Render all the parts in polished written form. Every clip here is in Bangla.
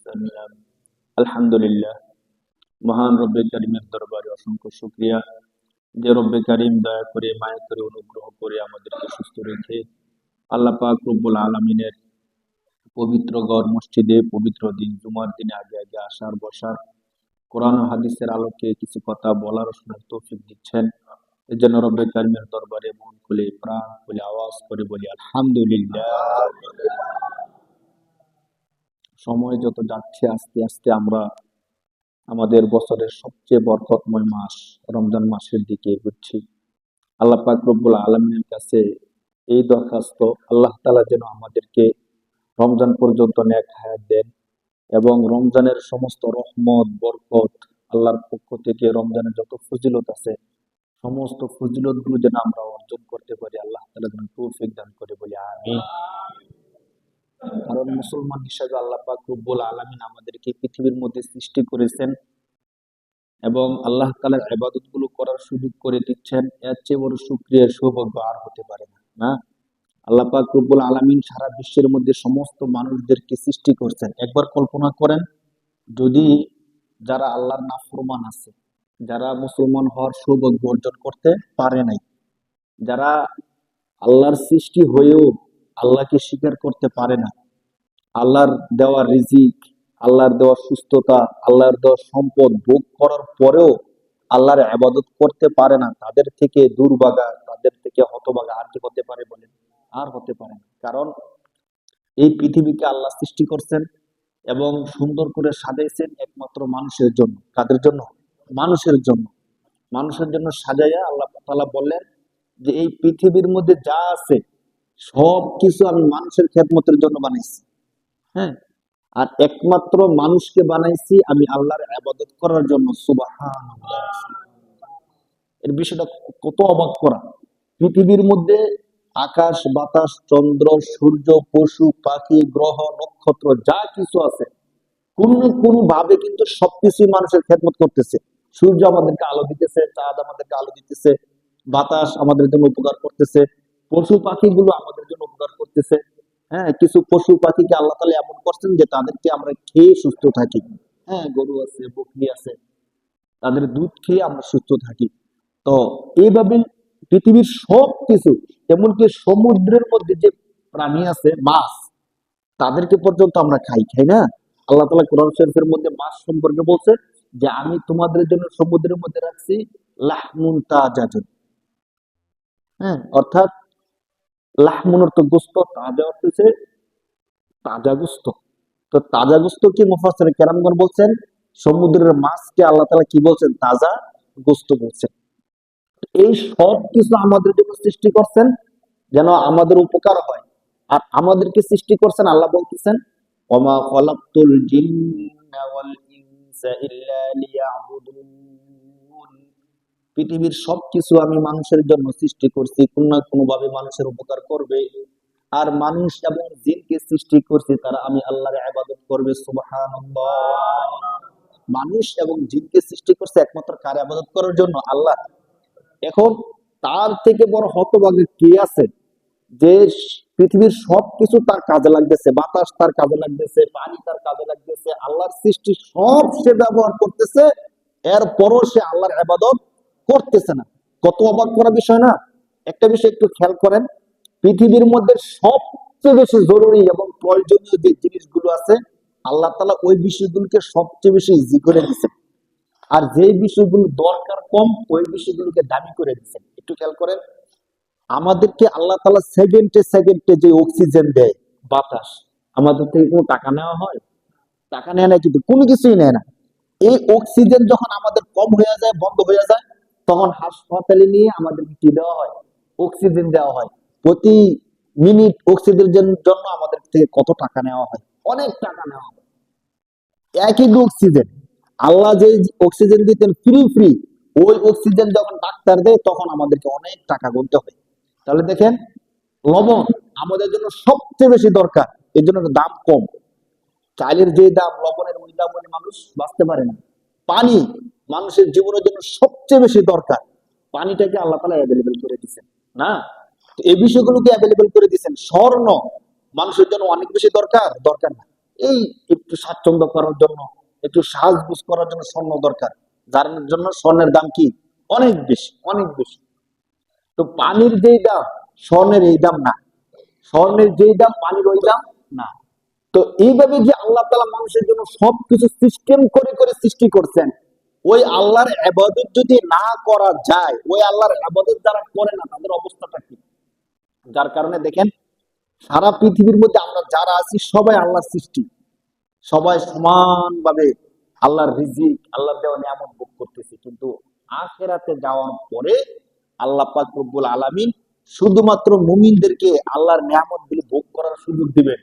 ওয়াসাল্লাম। আলহামদুলিল্লাহ, মহান রব্বে কারিমের দরবারে অসংখ্য শুকরিয়া যে রব্বে কারিম দয়া করে মায়া করে অনুগ্রহ করে আমাদেরকে সুস্থ রেখে আল্লাহ পাক রব্বুল আলামিনের পবিত্র ঘর মসজিদে পবিত্র দিন জুমার দিনে আগে আগে আসার বসার কোরআন ও হাদিসের আলোকে কিছু কথা বলার ও শোনার তৌফিক দিচ্ছেন। এই জন্য রব্বে কারিমের দরবারে মন খুলে প্রাণ খুলে আওয়াজ করে বলি আলহামদুলিল্লাহ। সময় যত যাচ্ছে আস্তে আস্তে আমরা আমাদের বছরের সবচেয়ে বরকতময় মাস রমজান মাসের দিকে এগোচ্ছি। আল্লাহ পাক রব্বুল আলামিনের কাছে এই দরখাস্ত, আল্লাহ তাআলা যেন আমাদেরকে রমজান পর্যন্ত নেক হায়াত দেন এবং রমজানের সমস্ত রহমত বরকত আল্লাহর পক্ষ থেকে রমজানের যত ফজিলত আছে সমস্ত ফজিলত গুলো যেন আমরা অর্জন করতে পারি, আল্লাহ তাআলা যেন তৌফিক দান করে বলি আমিন। কারণ মুসলমান হিসাবে আল্লাহ পাক রব্বুল আলামিন আমাদেরকে পৃথিবীর মধ্যে সৃষ্টি করেছেন এবং আল্লাহ তাআলার ইবাদত গুলো করার সুযোগ করে দিচ্ছেন। এর চেয়ে বড় শুকরিয়ার সৌভাগ্য আর হতে পারে না। না, আল্লাহ পাক রব্বুল আলামিন সারা বিশ্বের মধ্যে সমস্ত মানুষদেরকে সৃষ্টি করছেন। একবার কল্পনা করেন, যদি যারা আল্লাহর নাফরমান আছে, যারা মুসলমান হওয়ার সৌভাগ্য অর্জন করতে পারে নাই, যারা আল্লাহর সৃষ্টি হয়েও আল্লাহকে স্বীকার করতে পারে না, আল্লাহর দেওয়া রিজিক, আল্লাহর দেওয়া সুস্থতা, আল্লাহর দেওয়া সম্পদ ভোগ করার পরেও আল্লাহর ইবাদত করতে পারে না, তাদের থেকে দুর্ভাগা, তাদের থেকে হতভাগা আর কি হতে পারে বলেন? আর হতে পারে না। কারণ এই পৃথিবীকে আল্লাহ সৃষ্টি করছেন এবং সুন্দর করে সাজাইছেন একমাত্র মানুষের জন্য। কাদের জন্য? মানুষের জন্য। মানুষের জন্য সাজাইয়া আল্লাহ তাআলা বললেন যে এই পৃথিবীর মধ্যে যা আছে সব কিছু আমি মানুষের খেদমতের জন্য বানাইছি। হ্যাঁ, আর একমাত্র মানুষকে বানাইছি আমি আল্লাহর ইবাদত করার জন্য। সুবহানাল্লাহ। এর বিষয়টা কত অবাক করা! পৃথিবীর মধ্যে আকাশ বাতাস চন্দ্র সূর্য পশু পাখি গ্রহ নক্ষত্র যা কিছু আছে কোন না কোন ভাবে কিন্তু সবকিছুই মানুষের খেদমত করতেছে। সূর্য আমাদেরকে আলো দিতেছে, চাঁদ আমাদেরকে আলো দিতেছে, বাতাস আমাদের জন্য উপকার করতেছে, পশু পাখিগুলো আমাদের জন্য উপকার করতেছে। হ্যাঁ, কিছু পশু পাখিকে আল্লাহ তাআলা এমন করছেন যে তাদেরকে আমরা খেয়ে সুস্থ থাকি। হ্যাঁ, গরু আছে, বকরি আছে, তাদের দুধ খেয়ে আমরা সুস্থ থাকি। তো এইভাবে পৃথিবীর সব কিছু, এমনকি সমুদ্রের মধ্যে যে প্রাণী আছে মাছ, তাদেরকে পর্যন্ত আমরা খাই, খাই না? আল্লাহ তাআলা কোরআন শরীফের মধ্যে মাছ সম্পর্কে বলছে যে আমি তোমাদের জন্য সমুদ্রের মধ্যে রাখছি লাহমুন তাজাতুন। হ্যাঁ, অর্থাৎ লাহমুন অর্থ গোস্ত, তাজা অর্থ হচ্ছে তাজা গোস্ত। তো তাজা গোস্ত কি মুফাসসির কেরামগণ বলছেন সমুদ্রের মাছকে আল্লাহ তাআলা কি বলছেন? তাজা গোস্ত বলছেন। এই সব কিছু আমাদের জন্য সৃষ্টি করছেন যেন আমাদের উপকার হয়। আর আমাদেরকে সৃষ্টি করছেন, আল্লাহ বলতেছেন ওমা খালাকতুল জিন্না ওয়াল ইনসা ইল্লা লিয়াবুদুন। পৃথিবীর সবকিছু আমি মানুষের জন্য সৃষ্টি করছি, কোন না কোনো ভাবে মানুষের উপকার করবে। আর মানুষ এবং জিনকে সৃষ্টি করছি তারা আমি আল্লাহর ইবাদত করবে। সুবহানাল্লাহ। মানুষ এবং জিনকে সৃষ্টি করছে একমাত্র কার ইবাদত করার জন্য? আল্লাহ। এখন তার থেকে বড় হতভাগী কে আছে যে পৃথিবীর সবকিছু তার কাজে লাগতেছে, বাতাস তার কাজে লাগতেছে, পানি তার কাজে লাগতেছে, আল্লাহর সৃষ্টি সব সে ব্যবহার করতেছে, এরপরও সে আল্লাহর ইবাদত করতেছে না। কত অবাক করা বিষয় না? একটা বিষয় একটু খেয়াল করেন, পৃথিবীর মধ্যে সবচেয়ে বেশি জরুরি এবং প্রয়োজনীয় যে জিনিসগুলো আছে আল্লাহ তাআলা ওই বিষয়গুলোকে সবচেয়ে বেশি ইজি করে দিচ্ছেন, আর যে বিষয়গুলো দরকার কম ওই বিষয়গুলোকে দামি করে দিচ্ছেন। একটু খেয়াল করেন, আমাদেরকে আল্লাহ তাআলা সেকেন্ডে সেকেন্ডে যে অক্সিজেন দেয়, বাতাস, আমাদের থেকে কোনো টাকা নেওয়া হয়? টাকা নেয় না, কিন্তু কোনো কিছুই নেয় না। এই অক্সিজেন যখন আমাদের কম হয়ে যায়, বন্ধ হয়ে যায়, তখন হাসপাতালে নিয়ে আমাদেরকে কি দেওয়া হয়? অক্সিজেন দেওয়া হয়। প্রতি মিনিট অক্সিজেনের জন্য আমাদের থেকে কত টাকা নেওয়া হয়? অনেক টাকা নেওয়া হয়। একই অক্সিজেন আল্লাহ যে অক্সিজেন দিতেন ফ্রি ফ্রি, ওই অক্সিজেন যখন ডাক্তার দেয় তখন আমাদেরকে অনেক টাকা গুনতে হয়। তাহলে দেখেন, লবণ আমাদের জন্য সবচেয়ে বেশি দরকার, এর জন্য দাম কম। চালের যে দাম, লবণের ওই দাম বলে মানুষ বাঁচতে পারে না। পানি মানুষের জীবনের জন্য সবচেয়ে বেশি দরকার, পানিটাকে আল্লাহ তাআলা অ্যাভেলেবেল করে দিচ্ছেন না? তো এই বিষয়গুলোকে অ্যাভেলেবেল করে দিচ্ছেন। স্বর্ণ মানুষের জন্য অনেক বেশি দরকার, দরকার না। এই একটু স্বাচ্ছন্দ্য করার জন্য, একটু সাজগুজ করার জন্য স্বর্ণ দরকার, যার জন্য স্বর্ণের দাম কি অনেক বেশি, অনেক বেশি। তো পানির যেই দাম স্বর্ণের এই দাম না, স্বর্ণের যেই দাম পানির ওই দাম না। তো এইভাবে যে আল্লাহ তাআলা মানুষের জন্য সবকিছু সিস্টেম করে করে সৃষ্টি করছেন, ওই আল্লাহর ইবাদত যদি না করা যায়, ওই আল্লাহর ইবাদত যারা করে না তাদের অবস্থাটা কি? যার কারণে দেখেন সারা পৃথিবীর মধ্যে আমরা যারা আছি সবাই আল্লাহর সৃষ্টি, সবাই সমানভাবে আল্লাহর রিজিক, আল্লাহর দেওয়া নিয়ামত ভোগ করতেছি। কিন্তু আখিরাতে যাওয়ার পরে আল্লাহ পাক রব্বুল আলামিন শুধুমাত্র মুমিনদেরকে আল্লাহর নিয়ামত গুলো ভোগ করার সুযোগ দিবেন।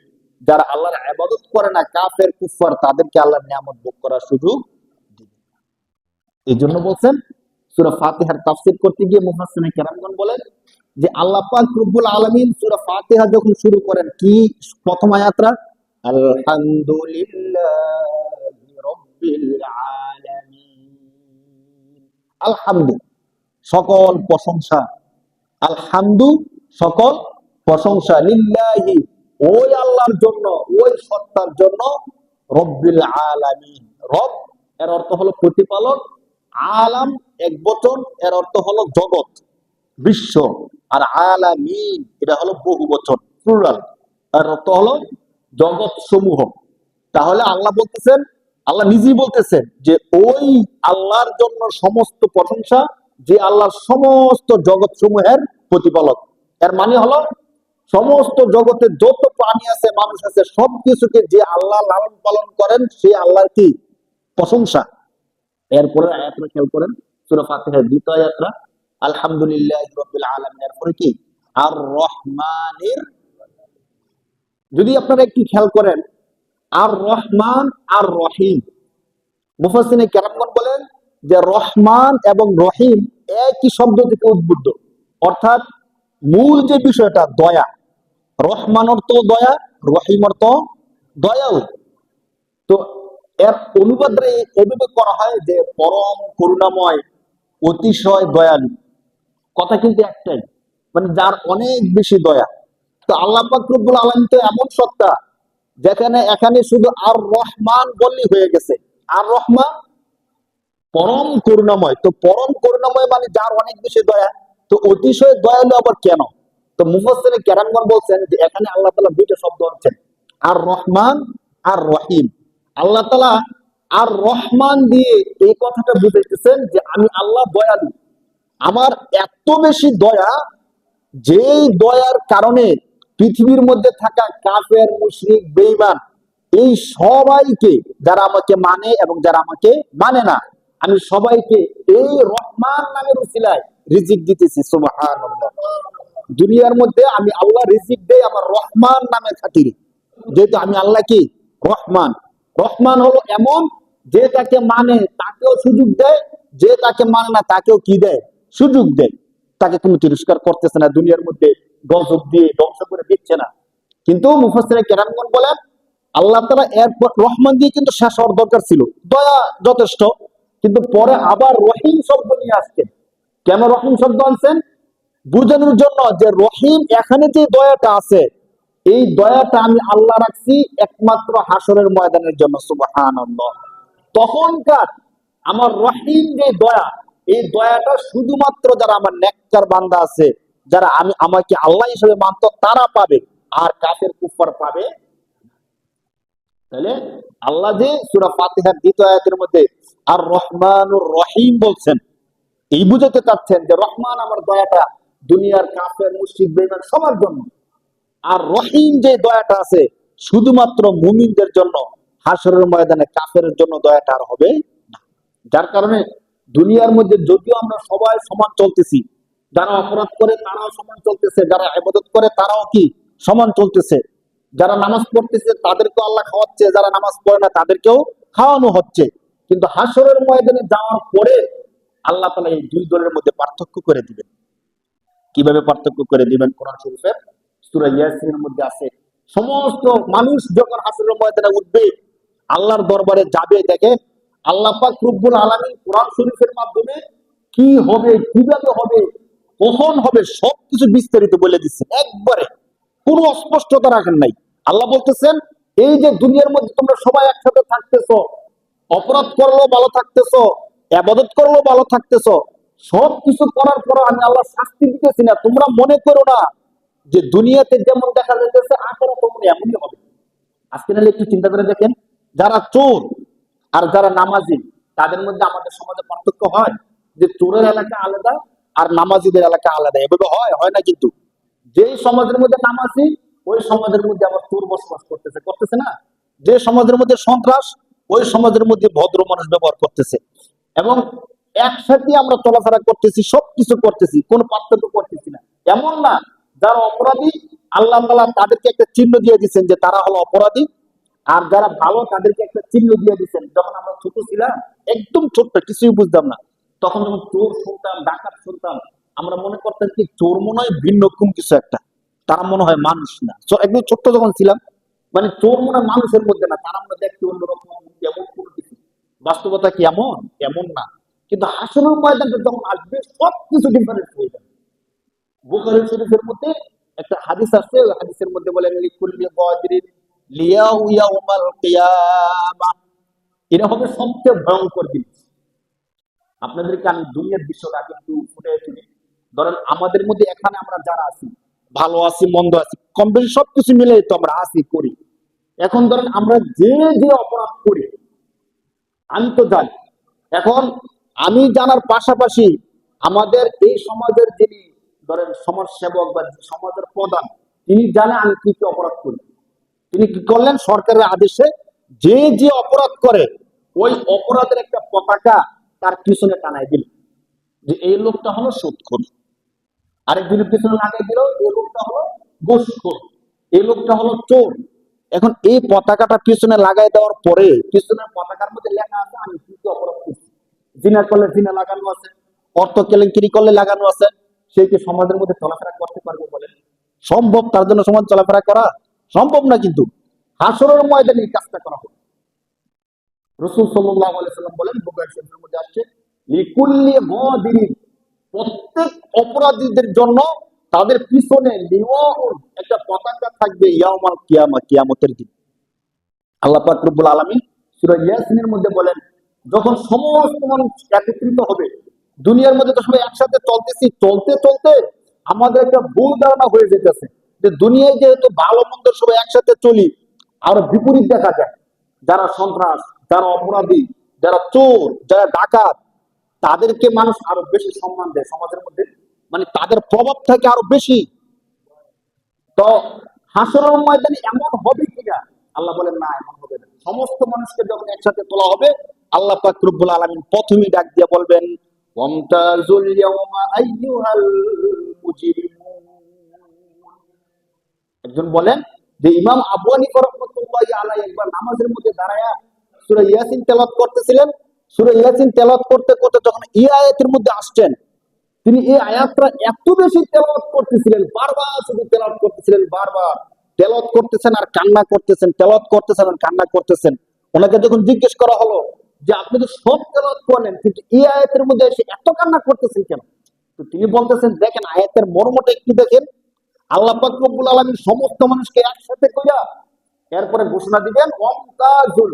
যারা আল্লাহর ইবাদত করে না, কাফের কুফার, তাদেরকে আল্লাহর নিয়ামত ভোগ করার সুযোগ দিবেন। এই জন্য বলছেন সূরা ফাতিহার তাফসীর করতে গিয়ে মুফাসসিরিনে কেরামগণ বলেন যে আল্লাহ পাক রব্বুল আলামিন সূরা ফাতিহা যখন শুরু করেন, কি প্রথম আয়াতটা আলহামদুলিল্লাহি রাব্বিল আলামিন। আলহামদু সকল প্রশংসা, আলহামদু সকল প্রশংসা, লিল্লাহি ওই আল্লাহর জন্য, ওই সত্তার জন্য, রব্বিল আলামিন। রব এর অর্থ হলো প্রতিপালক, আলাম এক বচন, এর অর্থ হলো জগৎ, বিশ্ব। আর আলামিন এটা হলো বহু বচন, প্লুরাল, এর অর্থ হলো জগৎ সমূহ। তাহলে আল্লাহ বলতেছেন, আল্লাহ নিজেই বলতেছেন যে ওই আল্লাহর জন্য সমস্ত প্রশংসা, যে আল্লাহর সমস্ত জগৎ সমূহের প্রতিপালক। এর মানে হলো সমস্ত জগতের যত প্রাণী আছে, মানুষ আছে, সবকিছুকে যে আল্লাহ লালন পালন করেন, সে আল্লাহর কি প্রশংসা। এরপরে আয়াতটা খেয়াল করেন, সূরা ফাতিহার দ্বিতীয় আয়াতটা আলহামদুলিল্লাহি রাব্বিল আলামিন, এরপরে কি আর রহমানির। যদি আপনারা একটু খেয়াল করেন, আর রহমান আর রহিম, মুফাসসিরিনে কেরামগণ বলেন যে রহমান এবং রহিম একই শব্দ থেকে উদ্বুদ্ধ। অর্থাৎ মূল যে বিষয়টা দয়া, রহমান অর্থ দয়া, রহিম অর্থ দয়ালু। তো এর অনুবাদে এভাবে করা হয় যে পরম করুণাময়, অতিশয় দয়ালু। কথা কিন্তু একটাই, মানে যার অনেক বেশি দয়া। তো আল্লাহ পাক রব্বুল আলামিন তো এমন সত্তা যেখানে এখানে শুধু আর রহমান বললেই হয়ে গেছে। আর রহমান পরম করুণাময়, তো পরম করুণাময় মানে যার অনেক বেশি দয়া। তো অতিশয় দয়ালু আবার কেন? তো মুফাসসিরিনে কেরামগণ বলছেন যে এখানে আল্লাহ তাআলা দুইটা শব্দ আনছেন, আর রহমান আর রহিম। আল্লাহ তাআলা আর রহমান দিয়ে এই কথাটা বুঝাইতেছেন যে আমি আল্লাহ দয়ালু, আমার এত বেশি দয়া, যেই দয়ার কারণে পৃথিবীর মধ্যে থাকা কাফের, মুশরিক, বেঈমান, এই সবাইকে, যারা আমাকে মানে এবং যারা আমাকে মানে না, আমি সবাইকে এই রহমান নামের উসিলায় রিজিক দিতেছি। সুবহানাল্লাহ। দুনিয়ার মধ্যে আমি আল্লাহ রিজিক দেই আমার রহমান নামের খাতিরে, যেহেতু আমি আল্লাহ কি রহমান। রহমান হলো এমন যে তাকে মানে তাকেও সুযোগ দেয়, যে তাকে মানে না তাকেও কি দেয়, সুযোগ দেয়। তাকে কোনো তিরস্কার করতেছে না, দুনিয়ার মধ্যে গজব দিয়ে ধ্বংস করে দিচ্ছে না। কিন্তু মুফাসসিরিনে কেরামগণ বলেন আল্লাহ তাআলা এরপর রহমান দিয়ে কিন্তু শেষ হওয়ার দরকার ছিল, দয়া যথেষ্ট, কিন্তু পরে আবার রহিম শব্দ নিয়ে আসছেন। কেন রহিম শব্দ আনছেন? বুঝানোর জন্য যে রহিম এখানে যে দয়াটা আছে, এই দয়াটা আমি আল্লাহ রাখছি একমাত্র হাসরের ময়দানের জন্য। সুবহানাল্লাহ। তখনকার আমার রহিম যে দয়া, এই দয়াটা শুধুমাত্র যারা আমার নেককার বান্দা আছে, যারা আমাকে আল্লাহ হিসেবে মানত, তারা পাবে, আর কাফের কুফার পাবে। তাহলে আল্লাহ যে সূরা ফাতিহার দ্বিতীয় আয়াতের মধ্যে আর রহমানুর রহিম বলছেন, এই বুঝাতে চাচ্ছেন যে রহমান আমার দয়াটা দুনিয়ার কাফের, মুশরিক, বেঈমান সবার জন্য, আর রহিম যে দয়াটা আছে শুধুমাত্র মুমিনদের জন্য, হাসরের ময়দানে কাফেরের জন্য দয়াটা আর হবে না। যার কারণে দুনিয়ার মধ্যে যদিও আমরা সবাই সমান চলতেছি, যারা অপরাধ করে তারাও সমান চলতেছে, যারা ইবাদত করে তারাও কি সমান চলতেছে, যারা নামাজ পড়তেছে তাদেরকেও আল্লাহ খাওয়াচ্ছে, যারা নামাজ পড়ে না তাদেরকেও খাওয়ানো হচ্ছে। কিন্তু হাসরের ময়দানে যাওয়ার পরে আল্লাহ তাআলা এই দুই দলের মধ্যে পার্থক্য করে দিবেন। কিভাবে পার্থক্য করে দিবেন? কোরআন শরীফের সূরা ইয়াসিনের মধ্যে আছে, সমস্ত মানুষ যখন হাসরের ময়দানে উঠবে, আল্লাহর দরবারে যাবে, দেখে আল্লাহ পাক রব্বুল আলামিন কোরআন শরীফের মাধ্যমে কি হবে, কিভাবে হবে, কখন হবে, সবকিছু বিস্তারিত বলে দিচ্ছেন। একবারে কোনো অস্পষ্টতা রাখেন নাই। আল্লাহ বলতেছেন এই যে দুনিয়ার মধ্যে তোমরা সবাই একসাথে থাকতেছো, অপরাধ করলেও ভালো থাকতেছো, ইবাদত করলেও ভালো থাকতেছো, সবকিছু করার পর আমি আল্লাহ শাস্তি দিতেছি না। তোমরা মনে করো না যে দুনিয়াতে যেমন দেখা যাইতেছে আখেরাতে তেমন এমনই হবে। আজকে নাহলে একটু চিন্তা করে দেখেন, যারা চোর আর যারা নামাজি, তাদের মধ্যে আমাদের সমাজে পার্থক্য হয় যে চোরের এলাকা আলাদা আর নামাজিদের এলাকা আলাদা, এভাবে হয় হয় না? কিন্তু যেই সমাজের মধ্যে নামাজি, ওই সমাজের মধ্যে আবার চোর বসবাস করতেছে, করতেছে না? যে সমাজের মধ্যে সন্ত্রাস, ওই সমাজের মধ্যে ভদ্র মানুষ ব্যবহার করতেছে। এবং একসাথে আমরা চলাফেরা করতেছি, সবকিছু করতেছি, কোনো পার্থক্য করতেছি না। এমন না, যারা অপরাধী আল্লাহ তাআলা তাদেরকে একটা চিহ্ন দিয়ে দিচ্ছেন যে তারা হলো অপরাধী, আর যারা ভালো তাদেরকে একটা চিহ্ন দিয়ে দিচ্ছেন। যখন আমরা ছোট ছিলাম, একদম ছোট্ট কিছুই বুঝতাম না, তখন যখন চোর শুনতাম, ডাকাত শুনতাম, আমরা মনে করতাম কি চোর মনে হয় ভিন্ন রকম কিছু একটা, তারা মনে হয় মানুষ না। একদম ছোট্ট যখন ছিলাম, মানে চোর মনে হয় মানুষের মধ্যে না, তারা আমরা দেখতে অন্যরকম, এমন কোনো কিছু। বাস্তবতা কি এমন? এমন না। কিন্তু হাসরের ময়দানটা যখন আসবে সবকিছু ডিফারেন্স হয়ে যাবে। বুখারী শরীফের মধ্যে একটা হাদিস আছে, ওই হাদিসের মধ্যে বলেন লিকুল্লি গাদিরিন লিয়াউ ইয়াউমাল কিয়ামা, এটা হবে সবচেয়ে ভয়ঙ্কর জিনিস। আপনাদেরকে আমি দুনিয়ার দৃশ্যটা কিন্তু ফুটে তুলি। ধরেন আমাদের মধ্যে এখানে আমরা যারা আছি, ভালো আছি মন্দ আছি, কম বেশি সবকিছু মিলে তো আমরা আছি করি। এখন ধরেন আমরা যে যে অপরাধ করি, আমি তো জানি। এখন আমি জানার পাশাপাশি আমাদের এই সমাজের যিনি ধরেন সমাজ সেবক বা সমাজের প্রধান, তিনি জানে আমি কি কি অপরাধ করি। তিনি কি করলেন? সরকারের আদেশে যে যে অপরাধ করে ওই অপরাধের একটা পতাকা তার পিছনে টানায় দিল, যে এই লোকটা হলো সুদখোর। আরেকজনের পিছনে লাগাই দিল, এই লোকটা হলো ঘুষখোর, এই লোকটা হলো চোর। এখন এই পতাকাটা পিছনে লাগাই দেওয়ার পরে পিছনের পতাকার মধ্যে লেখা আছে আমি কি কি অপরাধ করছি। জিনা করলে জিনা লাগানো আছে, অর্থ কেলেঙ্কারি করলে লাগানো আছে। সে কি সমাজের মধ্যে চলাফেরা করতে পারবে বলেন? সম্ভব তার জন্য সমাজ চলাফেরা করা? সম্ভব না। কিন্তু হাসরের ময়দানে এই কাজটা করা হবে। রাসূল সাল্লাল্লাহু আলাইহি সাল্লাম বলেন, বুখারী শরীফের মধ্যে আসছে, লিকুল্লি গাদিরিন, প্রত্যেক অপরাধীদের জন্য তাদের পিছনে লিওয়াউন, একটা পতাকা থাকবে, ইয়াউমাল কিয়ামা, কিয়ামতের দিন। আল্লাহ পাক রব্বুল আলামিন সূরা ইয়াসিনের মধ্যে বলেন, যখন সমস্ত মানুষ একত্রিত হবে, দুনিয়ার মধ্যে তো সবাই একসাথে চলতেছি, চলতে চলতে আমাদের একটা ভুল ধারণা হয়ে যেতেছে যে দুনিয়ায় যেহেতু ভালো মন্দ সবাই একসাথে চলি, আর বিপরীত দেখা যায়। যারা সন্ত্রাস, যারা অপরাধী, যারা চোর, যারা ডাকাত, তাদেরকে মানুষ আরো বেশি সম্মান দেয় সমাজের মধ্যে, মানে তাদের প্রভাব থাকে আরো বেশি। তো হাসরের ময়দানে এমন হবে কিনা? আল্লাহ বলেন না, এমন হবে না। সমস্ত মানুষকে যখন একসাথে তোলা হবে, আল্লাহ পাক রব্বুল আলামিন প্রথমেই ডাক দিয়ে বলবেন, ওয়ামতাজুল ইয়াউমা আইয়ুহাল মুজরিমুন। একজন বলেন যে ইমাম আবু হানিফা রাহমাতুল্লাহি আলাইহি একবার নামাজের মধ্যে দাঁড়ায়া সূরা ইয়াসিন তেলাওয়াত করতেছিলেন। সূরা ইয়াসিন তেলাওয়াত করতে করতে যখন এই আয়াতের মধ্যে আসছেন, তিনি এই আয়াতটা এত বেশি তেলাওয়াত করতেছিলেন, বারবার শুধু তেলাওয়াত করতেছিলেন, বারবার তেলাওয়াত করতেছেন আর কান্না করতেছেন, তেলাওয়াত করতেছেন আর কান্না করতেছেন। ওনাকে যখন জিজ্ঞেস করা হলো যে আপনি তো সব তেলাওয়াত করলেন, কিন্তু এই আয়াতের মধ্যে এসে এত কান্না করতেছেন কেন? তো তিনি বলতেছেন, দেখেন আয়াতের মর্মটা একটু দেখেন। আল্লাহ পাক রব্বুল আলামিন সমস্ত মানুষকে একসাথে কইরা এরপরে ঘোষণা দিবেন, ওয়ামতাজুল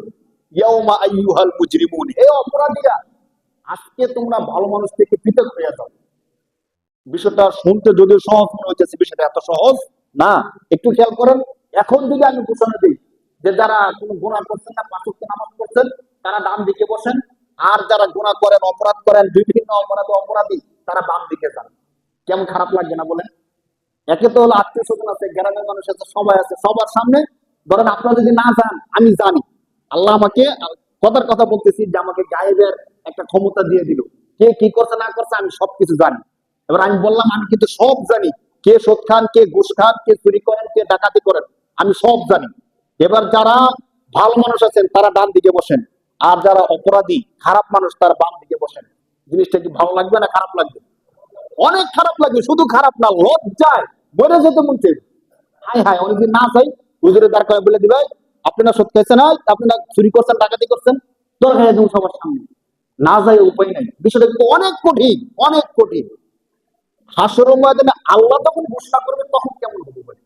ইয়াউমা আইয়ুহাল মুজরিমুন, হে অপরাধীরা, আজকে তোমরা ভালো মানুষ থেকে পৃথক হয়ে যাও। বিষয়টা শুনতে যদিও সহজ মনে হচ্ছে, বিষয়টা এত সহজ না। একটু খেয়াল করেন, এখন যদি আমি ঘোষণা দিই যে যারা কোনো গুনাহ করছেন না, পাঁচ ওয়াক্ত নামাজ পড়ছেন, তারা ডান দিকে বসেন, আর যারা গুনাহ করেন, অপরাধ করেন, বিভিন্ন অপরাধী, তারা বাম দিকে যান, কেমন খারাপ লাগবে না বলেন? একে তো হলো আত্মীয় স্বজন আছে, গ্রামের মানুষ আছে, সবাই আছে, সবার সামনে ধরেন আপনারা যদি না যান, আমি জানি আল্লাহ আমাকে, কথার কথা বলতেছি, যে আমাকে গায়েবের একটা ক্ষমতা দিয়ে দিল, কে কি করছে না করছে আমি সবকিছু জানি। এবার আমি বললাম আমি কিন্তু সব জানি, কে সুদ খান, কে ঘুষ খান, কে চুরি করেন, কে ডাকাতি করেন, আমি সব জানি। এবার যারা ভালো মানুষ আছেন তারা ডান দিকে বসেন, আর যারা অপরাধী খারাপ মানুষ তারা বাম দিকে বসেন। জিনিসটা কি ভালো লাগবে না খারাপ লাগবে? অনেক খারাপ লাগবে, শুধু খারাপ না, লজ্জায় মরে যেতে মন চাইবে। হাই হাই, অনেকদিন না চাই হুজুরের দ্বার করে বলে দিবে, আপনারা সৎ খাইছেন, আপনারা চুরি করছেন, ডাকাতি করছেন, তোর খাইয়া দেবো সবার সামনে। না যায় উপায় নাই। বিষয়টা কিন্তু অনেক কঠিন, অনেক কঠিন। হাসরের ময়দানে আল্লাহ যখন ঘোষণা করবে তখন কেমন হবে বলে?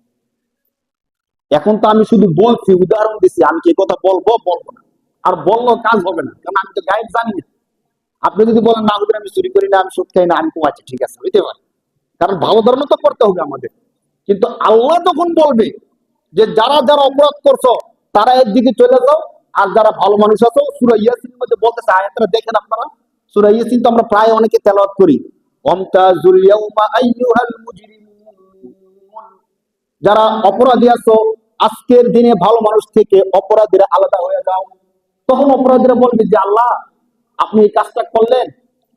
এখন তো আমি শুধু বলছি, উদাহরণ দিচ্ছি, আমি কি এই কথা বলবো বলবো না, আর বললেও কাজ হবে না, কারণ আমি তো গায়েব জানি না। আপনি যদি বলেন না হুজুর আমি চুরি করি না, আমি সুদ খাই না, আমি কমাচ্ছি, ঠিক আছে, হইতে পারে, কারণ ভালো ধর্ম তো করতে হবে আমাদের। কিন্তু আল্লাহ যখন বলবে যে যারা যারা অপরাধ করছো তারা এর দিকে চলে যাও, আর যারা ভালো মানুষ আছো, সূরা ইয়াসিনের মধ্যে বলতেছে, আয়াতটা দেখেন আপনারা, সূরা ইয়াসিন তো আমরা প্রায় অনেকে তেলাওয়াত করি, ওয়ামতাজুল ইয়াউমা আইয়ুহাল মুজরিমুন, যারা অপরাধী আছো আজকের দিনে ভালো মানুষ থেকে অপরাধীরা আলাদা হয়ে যাও। তখন অপরাধীরা বলবে যে আল্লাহ আপনি এই কাজটা করলেন।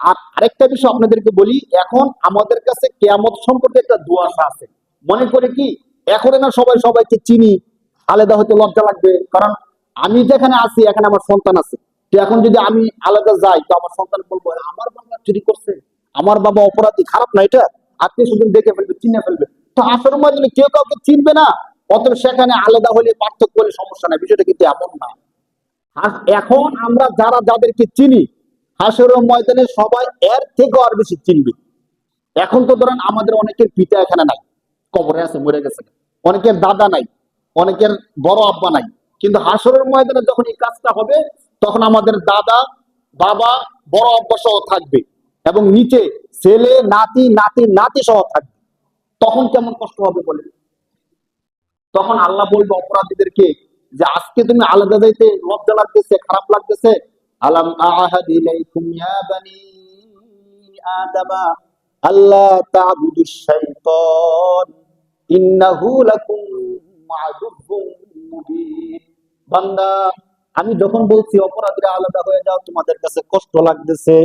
আর আরেকটা বিষয় আপনাদেরকে বলি, এখন আমাদের কাছে কিয়ামত সম্পর্কে একটা দুআশা আছে। মনে করে কি, এখন না সবাই সবাইকে চিনি, আলাদা হতে লজ্জা লাগবে, কারণ আমি যেখানে আছি এখানে আমার সন্তান আছে। তো এখন যদি আমি আলাদা যাই তো আমার সন্তান বলবো আমার বাবা চুরি করছে, আমার বাবা অপরাধী, খারাপ না এটা? আত্মীয় স্বজন দেখে ফেলবে, চিনে ফেলবে। তো আসল ময়দানে কেউ কাউকে চিনবে না, অতএব সেখানে আলাদা হলে পার্থক্য হলে সমস্যা নাই, বিষয়টা কিন্তু এমন না। আর এখন আমরা যারা যাদেরকে চিনি, হাসরের ময়দানে সবাই এর থেকেও আর বেশি চিনবে। এখন তো ধরেন আমাদের অনেকের পিতা এখানে নাই, কবরে আছে, মরে গেছে, অনেকের দাদা নাই, অনেকের বড় আব্বা নাই, কিন্তু হাসরের ময়দানে যখন এই কাজটা হবে তখন আমাদের দাদা, বাবা, বড় আব্বা সহ থাকবে, এবং নিচে ছেলে, নাতি, নাতি, নাতি সহ থাকবে। তখন কেমন কষ্ট হবে বলে? তখন আল্লাহ বলবে অপরাধীদেরকে যে আজকে তুমি আলাদা যাইতে লজ্জা লাগতেছে, খারাপ লাগতেছে, আলাম আহাদ ইলাইকুম ইয়া বানি আদামা আল্লাহ তা'বুদুশ শাইতান ইন্নাহু লাকুম আদুউম মুবিন। বান্দা, আমি যখন বলছি অপরাধীরা আলাদা হয়ে যাও, তোমাদের কাছে কষ্ট লাগতেছে।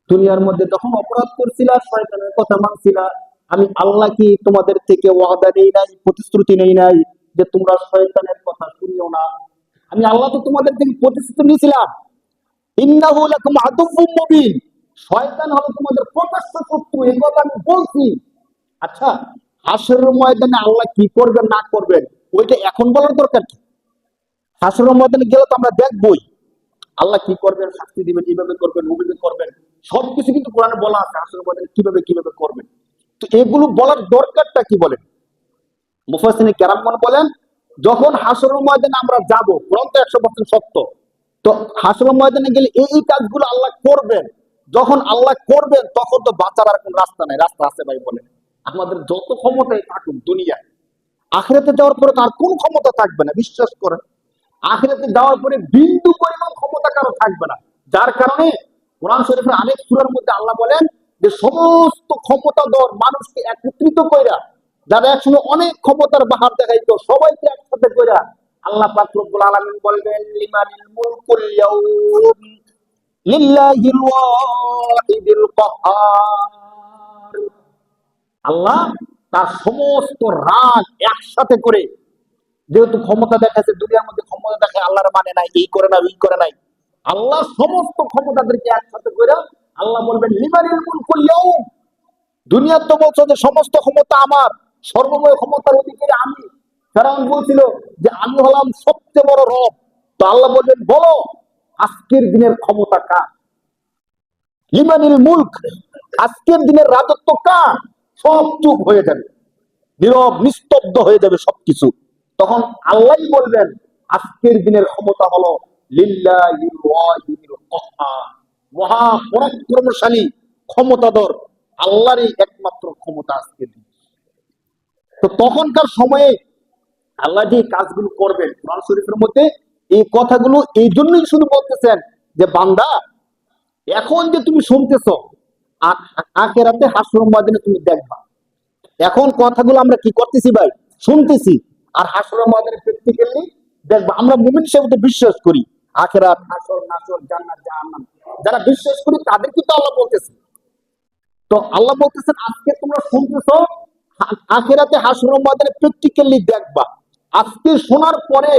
দুনিয়ার মধ্যে যখন অপরাধ করছিলা, শয়তানের কথা মানছিলা, আমি আল্লাহ কি তোমাদের থেকে ওয়াদা নেই নাই, প্রতিশ্রুতি নেই নাই যে তোমরা শয়তানের কথা শুনিও না? আমি আল্লাহ তো তোমাদের থেকে প্রতিশ্রুতি নিয়েছিলাম, ইন্নাহু লাকুম আদুউম মুবিন, শয়তান হলো তোমাদের প্রকাশ্য শত্রু, এই কথা আমি বলছি। আচ্ছা, হাসরের ময়দানে আল্লাহ কি করবেন না করবেন ওইটা এখন বলার দরকার কি? হাসরের ময়দানে গেলে তো আমরা দেখবই আল্লাহ কি করবেন, শাস্তি দিবেন, এইভাবে করবেন, ওইভাবে করবেন, সবকিছু কিন্তু কোরআনে বলা আছে হাসরের ময়দানে কিভাবে কিভাবে করবেন। তো এগুলো বলার দরকারটা কি বলেন? মুফাসসিরিনে কেরামগণ বলেন, যখন হাসরের ময়দানে আমরা যাব, কোরআন তো 100% সত্য, তো হাসরের ময়দানে গেলে এই কাজগুলো আল্লাহ করবেন। যখন আল্লাহ করবেন তখন তো বাঁচার আর কোন রাস্তা নাই, রাস্তা আছে ভাই বলেন? আমাদের যত ক্ষমতাই থাকুক দুনিয়ায়, আখিরাতে যাওয়ার পরে তার কোন ক্ষমতা থাকবে না, বিশ্বাস করেন। আখিরাতে যাওয়ার পরে বিন্দু পরিমাণ ক্ষমতা কারো থাকবে না, যার কারণে কোরআন শরীফের অনেক সূরার মধ্যে আল্লাহ বলেন যে সমস্ত ক্ষমতাধর মানুষকে একত্রিত কইরা, যারা একসময় অনেক ক্ষমতার বাহার দেখাইতো, সবাইকে একসাথে কইরা আল্লাহ পাক রব্বুল আলামিন বলবেন লিমানিল মুলকুল ইয়াউম লিল্লাহিল ওয়াহিদিল কাহ্হার। আল্লাহ তার সমস্ত রাগ একসাথে করে, যেহেতু ক্ষমতা দেখাচ্ছে দুনিয়ার মধ্যে, ক্ষমতা দেখায় আল্লাহর মানে নাই, এই করে না ওই করে নাই, আল্লাহ সমস্ত ক্ষমতাদেরকে একসাথে করে আল্লাহ বলবেন লিমানিল মুলকুল ইয়াউম, দুনিয়ার তো বলছো যে সমস্ত ক্ষমতা আমার, সর্বময় ক্ষমতার অধিকারী আমি। ফেরাউন বলছিল যে আমি হলাম সবচেয়ে বড় রব, তো আল্লাহ বলবেন বলো আজকের দিনের ক্ষমতা কার? লিমানিল মুলক, আজকের দিনের রাজত্ব কার? সব চুপ হয়ে যাবে, নীরব নিস্তব্ধ হয়ে যাবে সবকিছু। তখন আল্লাহ বলবেন আজকের দিনের ক্ষমতা হলো লিল্লাহিল ওয়াহিদিল কাহ্হার, মহা পরাক্রমশালী ক্ষমতাধর আল্লাহরই একমাত্র ক্ষমতা আজকের দিন। তো তখনকার সময়ে আল্লাহ যে কাজগুলো করবেন, কোরআন শরীফের মধ্যে এই কথাগুলো এই জন্যই শুধু বলতেছেন যে বান্দা এখন যে তুমি শুনতেছ, আখিরাতে হাসরের ময়দানে তুমি দেখবা। এখন কথাগুলো আমরা কি করতেছি ভাই? শুনতেছি, আর হাসরের ময়দানে প্র্যাকটিক্যালি দেখবা। আমরা মুমিন হিসেবে বিশ্বাস করি আখিরাত, হাসর, নাসর, জান্নাত, জাহান্নাম, যারা বিশ্বাস করি তাদের কিন্তু আল্লাহ বলতেছে। তো আল্লাহ বলতেছেন আজকে তোমরা শুনতেছো, আখিরাতে হাসরের ময়দানে প্র্যাকটিক্যালি দেখবা। আজকে শোনার পরে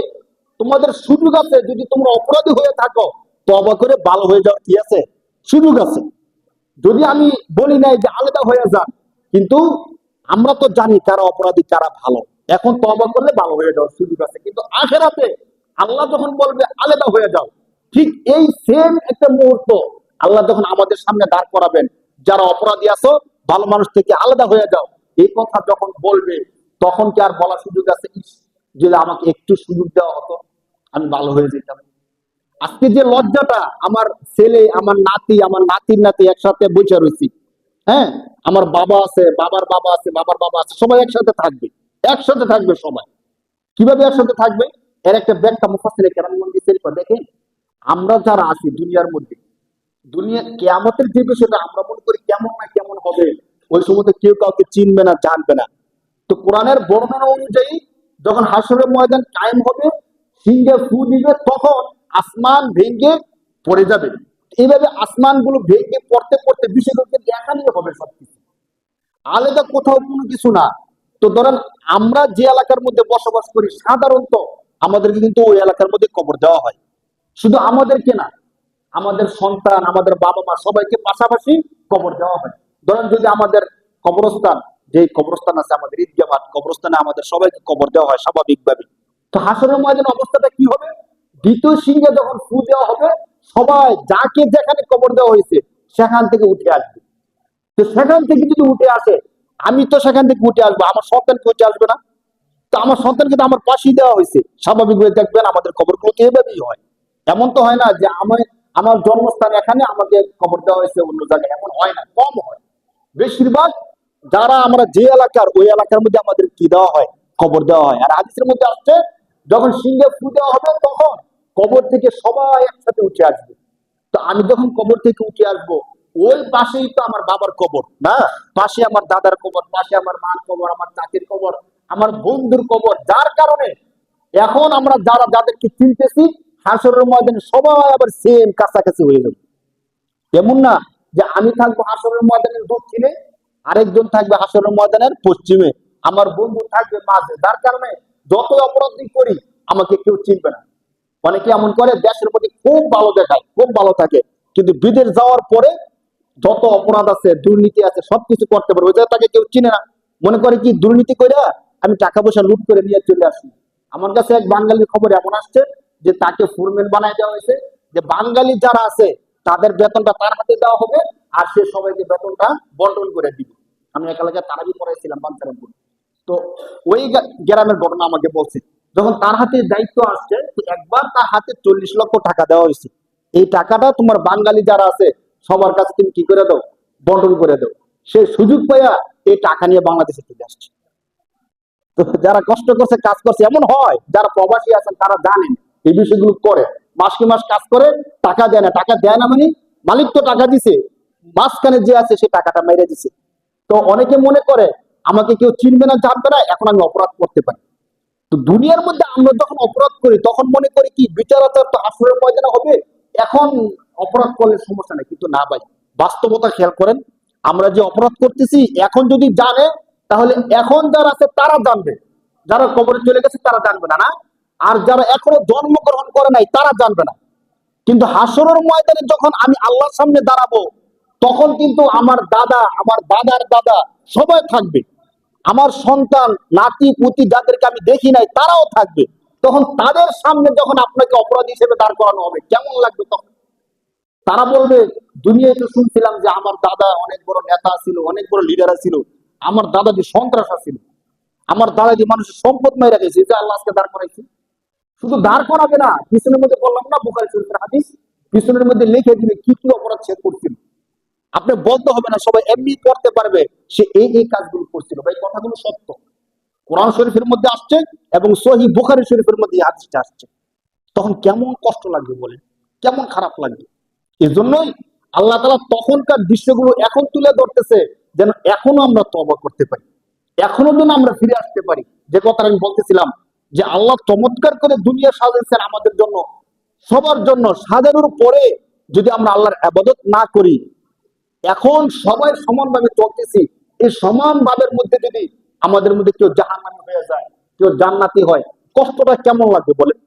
তোমাদের সুযোগ আছে, যদি তোমরা অপরাধী হয়ে থাকো তওবা করে ভালো হয়ে যাও, কি আছে? সুযোগ আছে। যদি আমি বলি নাই যে আলাদা হয়ে যান, কিন্তু আমরা তো জানি কারা অপরাধী কারা ভালো, এখন তওবা করলে ভালো হয়ে যাওয়ার সুযোগ আছে। কিন্তু আখিরাতে আল্লাহ যখন বলবে আলাদা হয়ে যাও, ঠিক এই সেম একটা মুহূর্ত আল্লাহ যখন আমাদের সামনে দাঁড় করাবেন, যারা অপরাধী আছো ভালো মানুষ থেকে আলাদা হয়ে যাও, এই কথা যখন বলবে তখন কি আর বলার সুযোগ আছে যদি আমাকে একটু সুযোগ দেওয়া হতো আমি ভালো হয়ে যেতাম। আজকে যে লজ্জাটা, আমার ছেলে, আমার নাতি, আমার নাতির নাতি একসাথে বসে রয়েছি, হ্যাঁ, আমার বাবা আছে, বাবার বাবা আছে, বাবার বাবা আছে, সবাই একসাথে থাকবে, একসাথে থাকবে সবাই। কিভাবে একসাথে থাকবে? এর একটা ব্যাখ্যা মুফাসসিরে কেরামগণ দিয়েছেন। দেখেন, আমরা যারা আছি দুনিয়ার মধ্যে, দুনিয়া কিয়ামতের যে বিষয়টা আমরা মনে করি কেমন না কেমন হবে, ওই সময় কেউ কাউকে চিনবে না, জানবে না। তো কোরআনের বর্ণনা অনুযায়ী যখন হাসরের ময়দান কায়েম হবে, সিংহে ফু দিবে, তখন আসমান ভেঙে পড়ে যাবে। এইভাবে আসমান গুলো ভেঙে পড়তে পড়তে বিষয়গুলোকে দেখানি হবে সবকিছু, আলাদা কোথাও কোনো কিছু না। তো ধরেন আমরা যে এলাকার মধ্যে বসবাস করি, সাধারণত আমাদেরকে কিন্তু ওই এলাকার মধ্যে কবর দেওয়া হয়। শুধু আমাদেরকে না, আমাদের সন্তান, আমাদের বাবা মা সবাইকে পাশাপাশি কবর দেওয়া হয়। ধরেন যদি আমাদের কবরস্থান, যে কবরস্থান আছে আমাদের ঈদগাহ মাঠ, কবরস্থানে আমাদের সবাইকে কবর দেওয়া হয় স্বাভাবিকভাবে। তো হাসরের ময়দানে অবস্থাটা কি হবে? দ্বিতীয় সিংহে যখন ফু দেওয়া হবে, সবাই যাকে যেখানে কবর দেওয়া হয়েছে সেখান থেকে উঠে আসবে। তো সেখান থেকে যদি উঠে আসে, আমি তো সেখান থেকে উঠে আসবো, আমার সন্তানকে উঠে আসবে না? তো আমার সন্তানকে তো আমার পাশেই দেওয়া হয়েছে। স্বাভাবিকভাবে দেখবেন আমাদের কবরগুলো তো এভাবেই হয়। এমন তো হয় না যে আমার জন্মস্থান এখানে, আমাকে কবর দেওয়া হয়েছে অন্য জায়গায়, এমন হয় না, কম হয়। বেশিরভাগ যারা আমরা যে এলাকার, ওই এলাকার মধ্যে আমাদের কি দেওয়া হয়, কবর দেওয়া হয়। আর হাদিসের মধ্যে আসছে, যখন সিংহে ফু দেওয়া হবে তখন কবর থেকে সবাই একসাথে উঠে আসবে। তো আমি যখন কবর থেকে উঠে আসবো, ওই পাশেই তো আমার বাবার কবর না, পাশে আমার দাদার কবর, পাশে আমার মার কবর, আমার চাচির কবর, আমার বন্ধুর কবর। যার কারণে এখন আমরা যারা যাদেরকে চিনতেছি, হাসরের ময়দানে সবাই আবার সেম কাছাকাছি হয়ে যাবে। এমন না যে আমি থাকবো হাসরের ময়দানের দক্ষিণে, আরেকজন থাকবে হাসরের ময়দানের পশ্চিমে, আমার বন্ধু থাকবে মাঝে। যার কারণে যত অপরাধ করি আমাকে কেউ চিনবে না। অনেকে এমন করে, দেশের প্রতি খুব ভালো দেখায়, খুব ভালো থাকে, কিন্তু বিদেশ যাওয়ার পরে যত অপরাধ আছে, দুর্নীতি আছে, সবকিছু করতে পারে, ওই জায়গায় তাকে কেউ চিনে না। মনে করে কি, দুর্নীতি করে আমি টাকা পয়সা লুট করে নিয়ে চলে আসি। আমার কাছে এক বাঙালির খবর এমন আসছে যে তাকে ফোরম্যান বানায় দেওয়া হয়েছে, যে বাঙালি যারা আছে তাদের বেতনটা তার হাতে দেওয়া হবে, আর সে সবাইকে বেতনটা বন্টন করে দিবে। আমি এক এলাকায় তারাবি পড়াইছিলাম বাঞ্ছারামপুর। তো ওই গ্রামের ঘটনা আমাকে বলছে, যখন তার হাতে দায়িত্ব আসছে, তো একবার তার হাতে 40 লক্ষ টাকা দেওয়া হয়েছে। এই টাকাটা তোমার বাঙালি যারা আছে সবার কাছে তুমি কি করে দাও, বন্টন করে দাও। সে সুযোগ পাইয়া এই টাকা নিয়ে বাংলাদেশে চলে আসছে। তো যারা কষ্ট করছে, কাজ করছে, এমন হয় যারা প্রবাসী আছেন তারা জানেন এই বিষয়গুলো করে, মাস কি মাস কাজ করে, টাকা দেয় না। টাকা দেয় না মানে মালিক তো টাকা দিছে, মাঝখানে যে আছে সে টাকাটা মেরে দিছে। তো অনেকে মনে করে আমাকে কেউ চিনবে না, জানবে না, এখন আমি অপরাধ করতে পারি। তো দুনিয়ার মধ্যে আমরা যখন অপরাধ করি তখন মনে করি কি বিচার আচার তো হাসরের ময়দানে হবে, এখন অপরাধ করলে সমস্যা নেই। কিন্তু না ভাই, বাস্তবতা খেয়াল করেন, আমরা যে অপরাধ করতেছি এখন যদি জানে, তাহলে এখন যারা আছে তারা জানবে, যারা কবরে চলে গেছে তারা জানবে না, না? আর যারা এখনো জন্মগ্রহণ করে নাই তারা জানবে না। কিন্তু হাসরের ময়দানে যখন আমি আল্লাহর সামনে দাঁড়াবো, তখন কিন্তু আমার দাদা, আমার দাদার দাদা সবাই থাকবে, আমার সন্তান, নাতি পুতি যাদেরকে আমি দেখি নাই তারাও থাকবে। তখন তাদের সামনে যখন আপনাকে অপরাধী হিসেবে দাঁড় করানো হবে, কেমন লাগবে তখন? তারা বলবে, দুনিয়ায় তো শুনছিলাম যে আমার দাদা অনেক বড় নেতা ছিল, অনেক বড় লিডার ছিল, আমার দাদাজি সন্ত্রাস ছিল, আমার দাদাজি মানুষের সম্পদ মেরে গেছে, যে আল্লাহ আজকে দাঁড় করাইছে। শুধু দাঁড় করাবে না, পিছনের মধ্যে বললাম না বুখারী শরীফের হাদিস, পিছনের মধ্যে লিখে দিবে কি কি অপরাধ সে করছিল। আপনি বলতে হবে না, সবাই এমনি করতে পারবে সে এই এই কাজগুলো করছিল। ভাই কথাগুলো সত্য, কোরআন শরীফের মধ্যে আসছে এবং সহিহ বুখারী শরীফের মধ্যে এই হাদিসটা আসছে। তখন কেমন কষ্ট লাগবে বলেন, কেমন খারাপ লাগবে। এই জন্যই আল্লাহ তাআলা তখনকার দৃশ্যগুলো এখন তুলে ধরতেছে, যেন এখনো আমরা তওবা করতে পারি, এখনো যেন আমরা ফিরে আসতে পারি। যে কথাটা আমি বলতেছিলাম, যে আল্লাহ চমৎকার করে দুনিয়া সাজাইছেন আমাদের জন্য, সবার জন্য। সাজানোর পরে যদি আমরা আল্লাহর ইবাদত না করি, এখন সবাই সমানভাবে চলতেছি, এই সমান ভাবের মধ্যে যদি আমাদের মধ্যে কেউ জাহান্নামী হয়ে যায়, কেউ জান্নাতি হয়, কষ্টটা কেমন লাগবে বলেন?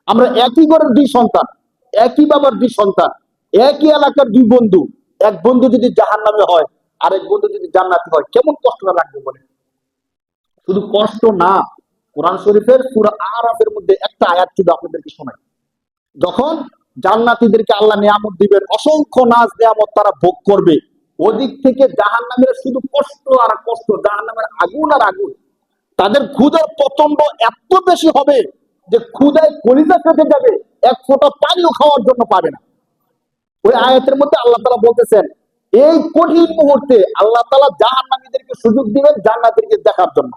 আমরা একই ঘরের দুই সন্তান, একই বাবার দুই সন্তান, একই এলাকার দুই বন্ধু, এক বন্ধু যদি জাহান্নামী হয়, আরেক বন্ধু যদি জান্নাতি হয়, কেমন কষ্টটা লাগবে বলেন? শুধু কষ্ট না, কোরআন শরীফের সূরা আরাফের মধ্যে একটা আয়াত শুধু আপনাদেরকে শোনাই। যখন জান্নাতীদেরকে আল্লাহ নিয়ামত দিবেন, অসংখ্য নাজ নিয়ামত তারা ভোগ করবে, ওদিক থেকে জাহান্নামীরা শুধু কষ্ট আর কষ্ট, জাহান্নামের আগুন আর আগুন। তাদের ক্ষুধার প্রচন্ড এত বেশি হবে যে ক্ষুধায় কলিজা ফেটে যাবে, এক ফোঁটা পানিও খাওয়ার জন্য পাবে না। ওই আয়াতের মধ্যে আল্লাহ তাআলা বলতেছেন এই কঠিন মুহূর্তে আল্লাহ তাআলা জাহান্নামীদেরকে সুযোগ দিবেন জান্নাতীদেরকে দেখার জন্য।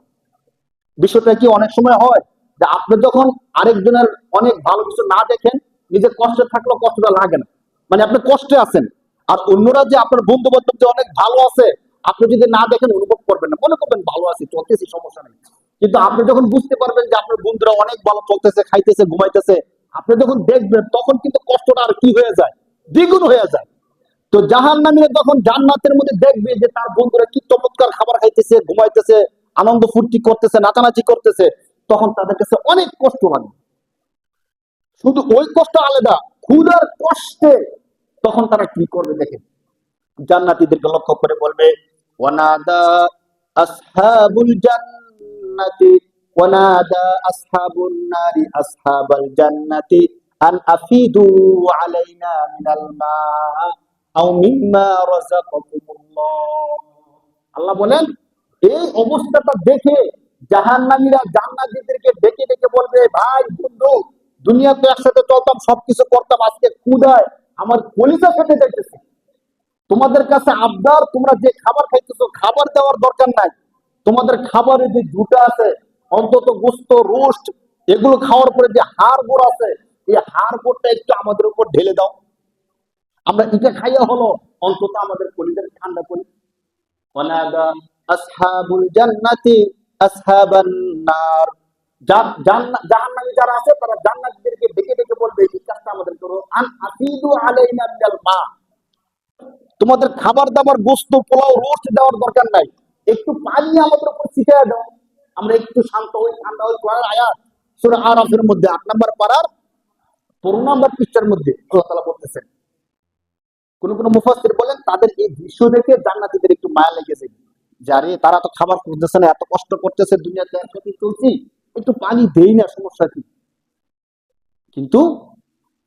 বিষয়টা কি অনেক সময় হয় যে আপনি যখন আরেকজনের অনেক ভালো কিছু না দেখেন, নিজের কষ্টে থাকলেও কষ্টটা লাগে না, মানে আপনি কষ্টে আছেন, আর অন্যরা যে আপনার বন্ধু বান্ধব যে অনেক ভালো আছে আপনি যদি না দেখেন অনুভব করবেন না, মনে করবেন ভালো আছি, চলতেছি, সমস্যা নেই। কিন্তু আপনি যখন বুঝতে পারবেন যে আপনার বন্ধুরা অনেক ভালো চলতেছে, খাইতেছে, ঘুমাইতেছে, আপনি যখন দেখবেন তখন কিন্তু কষ্টটা আর কি হয়ে যায়, দ্বিগুণ হয়ে যায়। তো জাহান্নামীরা যখন জান্নাতের মধ্যে দেখবে যে তার বন্ধুরা কি চমৎকার খাবার খাইতেছে, ঘুমাইতেছে, আনন্দ ফুর্তি করতেছে, নাচানাচি করতেছে, তখন তাদের কাছে অনেক কষ্ট লাগে। শুধু ওই কষ্ট আলাদা, ক্ষুধার কষ্টে তখন তারা কি করবে দেখেন, জান্নাতীদেরকে লক্ষ্য করে বলবে ওয়ানাদা আসহাবুল জান্নাতি ওয়ানাদা আসহাবুন নারি আসহাবাল জান্নাতি আন আফিদু আলাইনা মিনাল মা আও মিম্মা রাযাকাকুমুল্লাহ। আল্লাহ বলেন এই অবস্থাটা দেখে জাহান্নামীরা জান্নাতীদেরকে ডেকে ডেকে বলবে, ভাই বন্ধু, দুনিয়াতে একসাথে চলতাম, সবকিছু করতাম, আজকে ক্ষুধায় আমার কলিজা ফেটে যাইতেছে, তোমাদের কাছে আবদার, তোমরা যে খাবার খাইতেছো খাবার দেওয়ার দরকার নাই, তোমাদের খাবারে যে জুটা আছে, অন্তত গোস্ত, রোস্ট, এগুলো খাওয়ার পরে যে হাড় গোড় আছে, এই হাড় গোড়টা একটু আমাদের উপর ঢেলে দাও, আমরা এটা খাইয়া হলো অন্তত আমাদের কলিজাকে ঠান্ডা করি। ওয়ানাদা আসহাবুল জান্নাতি আসহাবান নার, জাহান্নামী যারা আছে তারা জান্নাতীদেরকে ডেকে ডেকে বলবে এই কাজটা আমাদের করো, আন আফিদু আলাইনা মিনাল মা, তোমাদের খাবার দাবার, গোস্ত, পোলাও, রোস্ট দেওয়ার দরকার নাই, একটু পানি আমাদের উপর ছিটিয়ে দাও, আমরা একটু শান্ত হই, ঠান্ডা হই। কোরআনের আয়াত সূরা আরাফের মধ্যে 8 নম্বর পারার 15 নম্বর পৃষ্ঠার মধ্যে আল্লাহ তাআলা বলতেছেন, কোন কোন মুফাসসির বলেন তাদের এই দৃশ্য দেখে জান্নাতীদের একটু মায়া লেগেছে, যারে তারা তো খাবার খুঁজতেছে না, এত কষ্ট করতেছে, দুনিয়াতে একসাথে চলছি, একটু পানি দেই না, সমস্যা কি। কিন্তু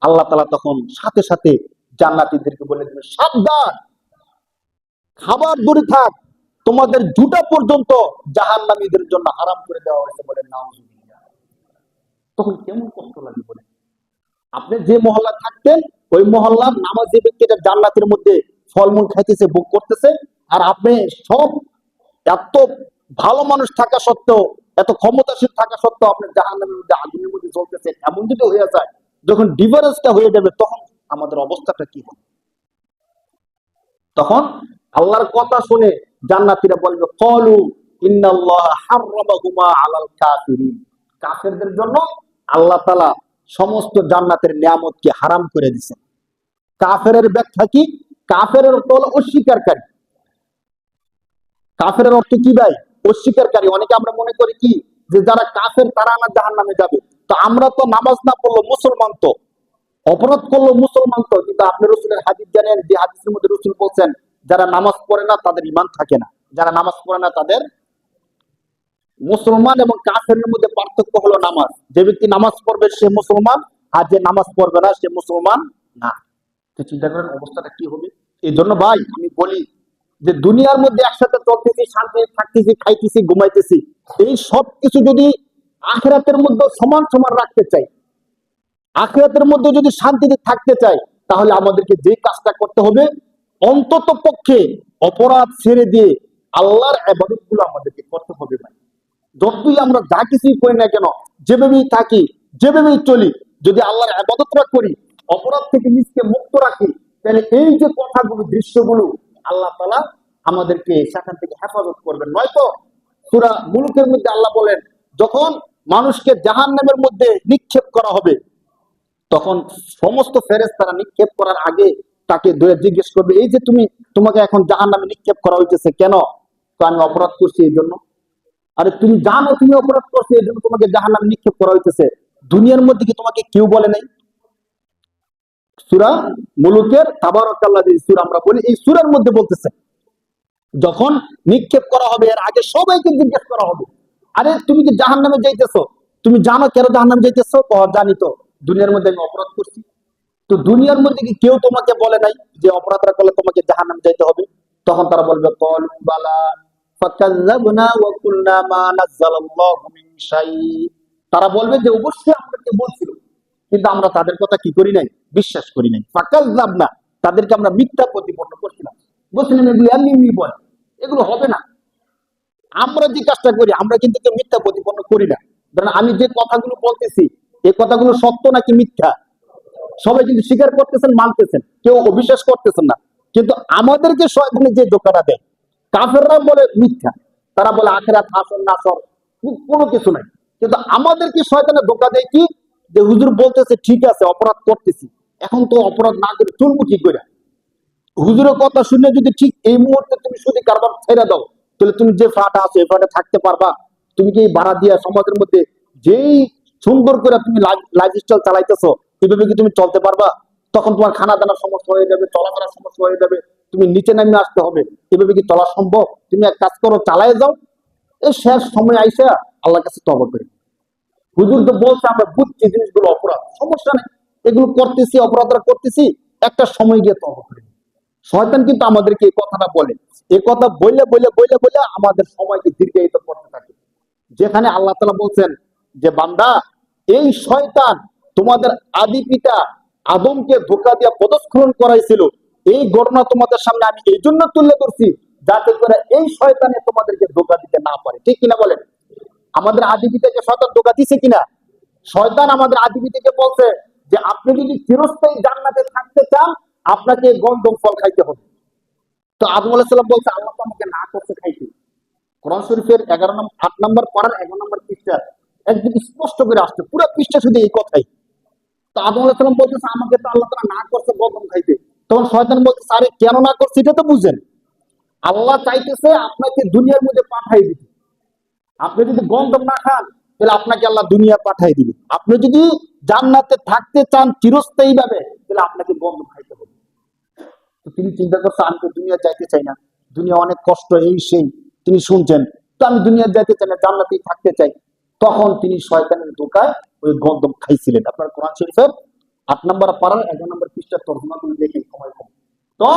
আল্লাহ তাআলা তখন সাথে সাথে জান্নাতীদেরকে বলে দিলেন, সাবধান, খাবার দূরে থাক, তোমাদের জুতা পর্যন্ত জাহান্নামীদের জন্য হারাম করে দেওয়া হয়েছে, বলে নাউজুবিল্লাহ। তখন কেমন কষ্ট লাগে বলে, আপনি যে মহল্লা থাকতেন ওই মহল্লার নামাজি ব্যক্তিটা জান্নাতের মধ্যে ফলমূল খাইতেছে, ভোগ করতেছে, আর আপনি সব এত ভালো মানুষ থাকা সত্ত্বেও, এত ক্ষমতাশীল থাকা সত্ত্বেও আপনি জাহান্নামের মধ্যে আগুনের মধ্যে চলতেছে, এমন যদি হয়ে যায়, যখন ডিফারেন্সটা হয়ে যাবে তখন আমাদের অবস্থাটা কি হবে। তখন আল্লাহর কথা শুনে জান্নাতীরা বলবে ক্বালু ইন্নাল্লাহা হাররামাহুমা আলাল কাফিরিন, কাফেরদের জন্য আল্লাহ তাআলা সমস্ত জান্নাতের নিয়ামতকে হারাম করে দিয়েছেন। কাফেরের ব্যাখ্যা কি? কাফেরের অর্থ হলো অস্বীকারী। কাফেরের অর্থ কি ভাই? অস্বীকারী। অনেকে আমরা মনে করি কি যে যারা কাফের তারা না জাহান্নামে যাবে, তো আমরা তো নামাজ না পড়লো মুসলমান, তো অপরাধ করলো মুসলমান, তো কিন্তু আপনি রাসূলের হাদিস জানেন, যে হাদিসের মধ্যে রাসূল বলছেন যারা নামাজ পড়ে না তাদের ঈমান থাকে না, যারা নামাজ পড়ে না তাদের, মুসলমান এবং কাফেরের মধ্যে পার্থক্য হলো নামাজ, যে ব্যক্তি নামাজ পড়বে সে মুসলমান, আর যে নামাজ পড়বে না সে মুসলমান না। তো চিন্তা করেন অবস্থাটা কি হবে। এই জন্য ভাই আমি বলি যে দুনিয়ার মধ্যে একসাথে চলতেছি, শান্তি থাকতেছি, খাইতেছি, ঘুমাইতেছি, এই সব কিছু যদি আখিরাতের মধ্যে সমান সমান রাখতে চাই, আখিরাতের মধ্যে যদি শান্তিতে থাকতে চাই, তাহলে আমাদেরকে যে কাজটা করতে হবে, অন্তত পক্ষে অপরাধ ছেড়ে দিয়ে আল্লাহর ইবাদত গুলো আমাদেরকে করতে হবে ভাই। যতই আমরা যা কিছুই করি না কেন, যেভাবেই থাকি, যেভাবেই চলি, যদি আল্লাহর ইবাদতটা করি, অপরাধ থেকে নিজকে মুক্ত রাখি, তাহলে এই যে কথাগুলো, দৃশ্যগুলো, আল্লাহ তাআলা আমাদেরকে সেখান থেকে হেফাজত করবেন। নয়তো সূরা মুলুকের মধ্যে আল্লাহ বলেন, যখন মানুষকে জাহান্নামের মধ্যে নিক্ষেপ করা হবে, তখন সমস্ত ফেরেশতারা নিক্ষেপ করার আগে তাকে জিজ্ঞেস করবে, এই যে তোমাকে এখন জাহান্নামে নিক্ষেপ করা হইতেছে কেন? তো আমি অপরাধ করছি এই জন্য। আরে তুমি জানো তুমি অপরাধ করছো, এই জন্য তোমাকে জাহান্নামে নিক্ষেপ করা হইতেছে, দুনিয়ার মধ্যে কি তোমাকে কেউ বলে নাই? সূরা মুলুকের তাবারাকাল্লাযী সূরা আমরা বলি, এই সূরার মধ্যে বলতেছে যখন নিক্ষেপ করা হবে এর আগে সবাইকে জিজ্ঞেস করা হবে, আরে তুমি কি জাহান্নামে যাইতেছো, তুমি জানো কেন জাহান্নামে যাইতেছো? তো জানি, তো দুনিয়ার মধ্যে আমি অপরাধ করছি। তো দুনিয়ার মধ্যে কি কেউ তোমাকে বলে নাই যে অপরাধটা করলে তোমাকে জাহান্নামে যাইতে হবে? তখন তারা বলবে ক্বালু বালা, ফাকাযযাবনা ওয়া কুলনা মা নাযালাল্লাহু মিন শাই। তারা বলবে যে অবশ্যই আমাদেরকে বলছিল, কিন্তু আমরা তাদের কথা কি করি নাই, বিশ্বাস করি নাই। ফাকাযযাবনা, তাদেরকে আমরা মিথ্যা প্রতিপন্ন করছিলাম, বলছিলাম এগুলো এমনি বলে, এগুলো হবে না। আমরা যে কাজটা করি, আমরা কিন্তু কেউ মিথ্যা প্রতিপন্ন করি না। কারণ আমি যে কথাগুলো বলতেছি, এই কথাগুলো সত্য নাকি মিথ্যা, সবাই কিন্তু স্বীকার করতেছেন, মানতেছেন, কেউ অবিশ্বাস করতেছেন না। কিন্তু আমাদেরকে শয়তানে যে ধোঁকাটা দেয়, কাফেররা বলে মিথ্যা, তারা বলে আখিরাত হাসর নাসর, কোনো কিছু নাই। কিন্তু আমাদেরকে শয়তানে ধোঁকা দেয় কি, যে হুজুর বলতেছে ঠিক আছে অপরাধ করতেছি, এখন তো অপরাধ না করে চলবো কি করে। হুজুরের কথা শুনে যদি ঠিক এই মুহূর্তে তুমি শুধু কারবার ছেড়ে দাও, তাহলে তুমি যে ফ্ল্যাটে আছো এই ফ্ল্যাটে থাকতে পারবা? তুমি কি এই ভাড়া দিয়া সমাজের মধ্যে যেই সুন্দর করে তুমি লাইফস্টাইল চালাইতেছো, এভাবে কি তুমি চলতে পারবা? তখন তোমার খানা দানার সমস্যা হয়ে যাবে, চলাফেরার সমস্যা হয়ে যাবে, তুমি নিচে নামে আসতে হবে। এভাবে কি চলা সম্ভব? তুমি এক কাজ করো, চালাই যাও, এই শেষ সময় আইসা আল্লাহর কাছে তওবা করি। হুজুর তো বলছে আমরা বুঝছি জিনিসগুলো অপরাধ, সমস্যা নেই, এগুলো করতেছি, অপরাধরা করতেছি, একটা সময় গিয়ে তওবা করি। শয়তান কিন্তু আমাদেরকে এই কথাটা বলে, এই কথা বলে বলে বলে বলে আমাদের সময়কে দীর্ঘায়িত করতে থাকে। যেখানে আল্লাহ তাআলা বলছেন যে বান্দা, এই শয়তান তোমাদের আদি পিতা আদমকে ধোঁকা দিয়ে পদস্খলন করাইছিল, এই ঘটনা তোমাদের সামনে আমি এই জন্য তুলে ধরছি, যাতে করে এই শয়তানে তোমাদেরকে ধোঁকা দিতে না পারে। ঠিক কিনা বলেন? আমাদের আদি পিতাকে শয়তান ধোঁকা দিছে কিনা? শয়তান আমাদের আদি পিতাকে বলছে যে আপনি যদি চিরস্থায়ী জান্নাতে থাকতে চান, আপনাকে গন্ধম ফল খাইতে হবে। তো আদম আলাইহিস সালাম বলছে আল্লাহ তো আমাকে না করছে খাইতে। কোরআন শরীফের 8 নম্বর পারার 11 নম্বর পৃষ্ঠা একদম স্পষ্ট করে আসছে, পুরো পৃষ্ঠা শুধু এই কথাই। তো আদম আলাইহিস সালাম বলতেছে আমাকে তো আল্লাহ তাআলা না করছে গন্ধম খাইতে। তখন শয়তান বলতেছে আরে কেন না করছে এটা তো বুঝেন। আল্লাহ চাইতেছে আপনাকে দুনিয়ার মধ্যে পাঠাই দিতে। আপনি যদি গন্ধম না খান, তাহলে আপনাকে আল্লাহ দুনিয়া পাঠাই দিবে। আপনি যদি জান্নাতে থাকতে চান চিরস্থায়ী ভাবে, তাহলে আপনাকে গন্ধম খাইতে হবে। তো তিনি চিন্তা করছে আমি তো দুনিয়া যাইতে চাই না, দুনিয়া অনেক কষ্ট, এই সেই তিনি শুনছেন, তো আমি দুনিয়া যাইতে চাই না, জান্নাতেই থাকতে চাই। তখন তিনি শয়তানের ধোঁকায় ওই গন্ধম খাইছিলেন। আপনার কোরআন শরীফের 8 নম্বর পারার 11 নম্বর পৃষ্ঠার তর্জমা গুলো দেখে সময় কম। তো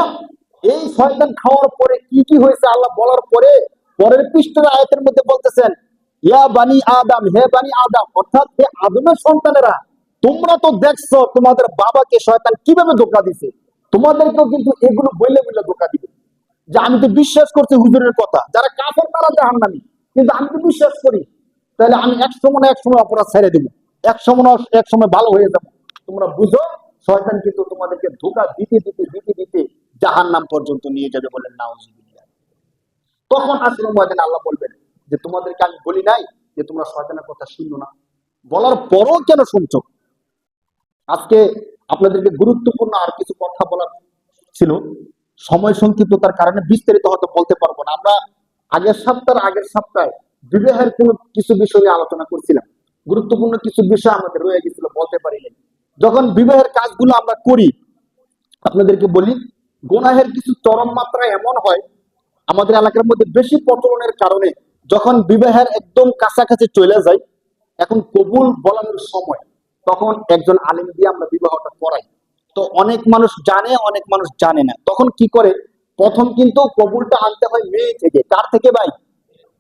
এই শয়তান খাওয়ার পরে কি কি হয়েছে আল্লাহ বলার পরে পরের পৃষ্ঠার আয়াতের মধ্যে বলতেছেন ইয়া বানি আদম, হে বানি আদম, অর্থাৎ হে আদমের সন্তানেরা, তোমরা তো দেখছো তোমাদের বাবাকে শয়তান কিভাবে ধোঁকা দিছে, তোমাদেরকেও কিন্তু এগুলো বইলে বইলে ধোঁকা দিবে। যে আমি তো বিশ্বাস করছি হুজুরের কথা, যারা কাফের তারা জাহান্নামী, কিন্তু আমি তো বিশ্বাস করি, তাহলে আমি এক সময় না এক সময় অপরাধ ছেড়ে দিব, এক সময় না এক সময় ভালো হয়ে যাব। তোমরা বুঝো শয়তান কিন্তু তোমাদেরকে ধোঁকা দিতে দিতে দিতে দিতে জাহান্নাম পর্যন্ত নিয়ে যাবে, বলেন নাউজুবিল্লাহ। তখন আসলে ময়দানে আল্লাহ বলবেন যে তোমাদেরকে আমি বলি নাই যে তোমরা শয়তানের কথা শুনো না, বলার পরও কেন শুনছো? আজকে আপনাদেরকে গুরুত্বপূর্ণ আর কিছু কথা বলার ছিল, সময় সংক্ষিপ্ততার কারণে বিস্তারিত হয়তো বলতে পারবো না। আমরা আগের সপ্তাহে বিবাহের কোনো কিছু বিষয় নিয়ে আলোচনা করছিলাম, গুরুত্বপূর্ণ কিছু বিষয় আমাদের রয়ে গেছিল, বলতে পারিনি। যখন বিবাহের কাজগুলো আমরা করি, আপনাদেরকে বলি, গুনাহের কিছু চরম মাত্রা এমন হয় আমাদের এলাকার মধ্যে বেশি প্রচলনের কারণে, যখন বিবাহের একদম কাছাকাছি চলে যায়, এখন কবুল বলানোর সময়, তখন একজন আলেম দিয়ে আমরা বিবাহটা করাই। তো অনেক মানুষ জানে, অনেক মানুষ জানে না। তখন কি করে, প্রথম কিন্তু কবুলটা আনতে হয় মেয়ে থেকে। কার থেকে ভাই?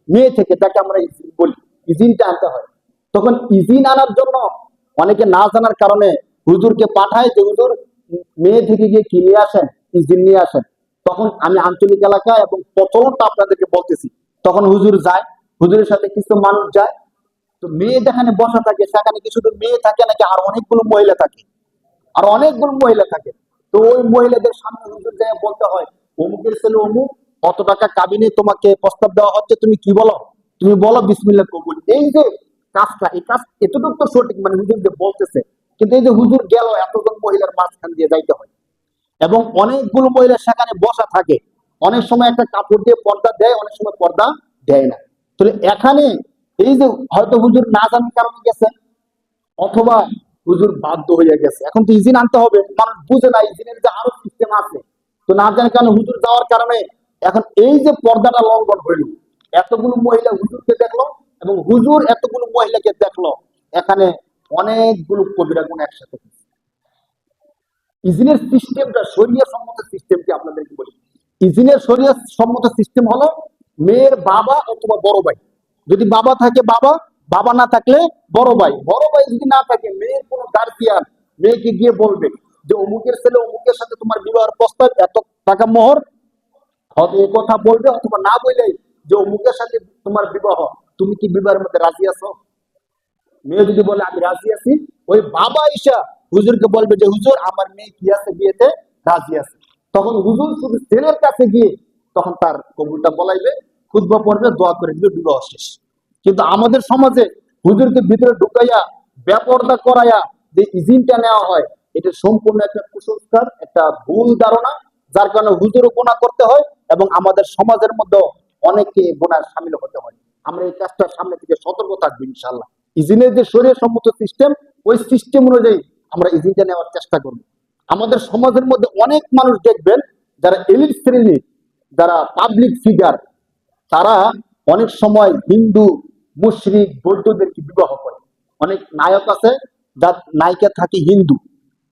মেয়ে থেকে, তাকে আমরা ইজিন বলি, ইজিনটা আনতে হয়। তখন ইজিন আনার জন্য অনেকে না জানার কারণে হুজুরকে পাঠায় যে হুজুর মেয়ে থেকে গিয়ে কি নিয়ে আসেন, ইজিন নিয়ে আসেন। তখন আমি আঞ্চলিক এলাকা এবং প্রচলনটা আপনাদেরকে বলতেছি, তখন হুজুর যায়, হুজুরের সাথে কিছু মানুষ যায়। তো মেয়ে যেখানে বসা থাকে সেখানে কি শুধু মেয়ে থাকে নাকি আর অনেকগুলো মহিলা থাকে? আর অনেকগুলো মহিলা থাকে। তো ওই মহিলাদের সামনে হুজুর যায় বলতে হয় অমুকের ছেলে অমুক, কত টাকা কাবিনে তোমাকে প্রস্তাব দেওয়া হচ্ছে, তুমি কি বলো? তুমি বলো বিসমিল্লাহ কবুল। এই যে কাজটা, এই কাজ এতটুকু তো সঠিক, মানে হুজুর যে বলতেছে, কিন্তু এই যে হুজুর গেল এতজন মহিলার মাঝখান দিয়ে যাইতে হয়, এবং অনেকগুলো মহিলা সেখানে বসা থাকে। অনেক সময় একটা কাপড় দিয়ে পর্দা দেয়, অনেক সময় পর্দা দেয় না। তাহলে এখানে এই যে হয়তো হুজুর না জানার কারণে গেছে, অথবা হুজুর বাধ্য হয়ে গেছে, এখন তো ইজিন আনতে হবে, মানুষ বুঝে না ইজিনের যে আরো সিস্টেম আছে, তো না জানার কারণে হুজুর যাওয়ার কারণে এখন এই যে পর্দাটা লঙ্ঘন হইল, এতগুলো মহিলা হুজুরকে দেখলো এবং হুজুর এতগুলো মহিলাকে দেখলো, এখানে অনেকগুলো কবিরা গুণ একসাথে হয়েছে। ইজিনের সিস্টেমটা, শরিয়া সম্মত সিস্টেমটি আপনাদেরকে বলি। ইজিনের শরিয়া সম্মত সিস্টেম হলো মেয়ের বাবা অথবা বড় ভাই। যদি বাবা থাকে বাবা, বাবা না থাকলে বড় ভাই, বড় ভাই যদি না থাকে মেয়ের কোনো গার্জিয়ান মেয়েকে গিয়ে বলবে যে অমুকের ছেলে অমুকের সাথে তোমার বিবাহের প্রস্তাব, এত টাকা মোহর, হয়তো এ কথা বলবে অথবা না বললে যে অমুকের সাথে তোমার বিবাহ, তুমি কি বিবাহের মধ্যে রাজি আছো? মেয়ে যদি বলে আমি রাজি আছি, ওই বাবা ঈশা হুজুরকে বলবে যে হুজুর আমার মেয়ে কি আছে, বিয়েতে রাজি আছে। তখন হুজুর শুধু ছেলের কাছে গিয়ে তখন তার কবুলটা বলাইবে, খুতবা পড়বে, দোয়া করে দিবে, বিবাহ শেষ। কিন্তু আমাদের সমাজে হুজুরকে ভিতরে ঢুকাইয়া বেপরদা করাইয়া যে ইজিনটা নেওয়া হয়, এটা সম্পূর্ণ একটা কুসংস্কার, একটা ভুল ধারণা, যার কারণে হুজুরও গুনাহ করতে হয় এবং আমাদের সমাজের মধ্যে অনেকে গুনাহ সামিল হতে হয়। আমরা এই কাজটা সামনে থেকে সতর্ক থাকবো ইনশাআল্লাহ। ইজিনের যে শরীর সম্মত সিস্টেম, ওই সিস্টেম অনুযায়ী আমরা ইজিনটা নেওয়ার চেষ্টা করব। আমাদের সমাজের মধ্যে অনেক মানুষ দেখবেন যারা এলিট শ্রেণীর, যারা পাবলিক ফিগার, তারা অনেক সময় হিন্দু, মুশরিক, বৌদ্ধদেরকে বিবাহ করে। অনেক নায়ক আছে যার নায়িকা থাকে হিন্দু।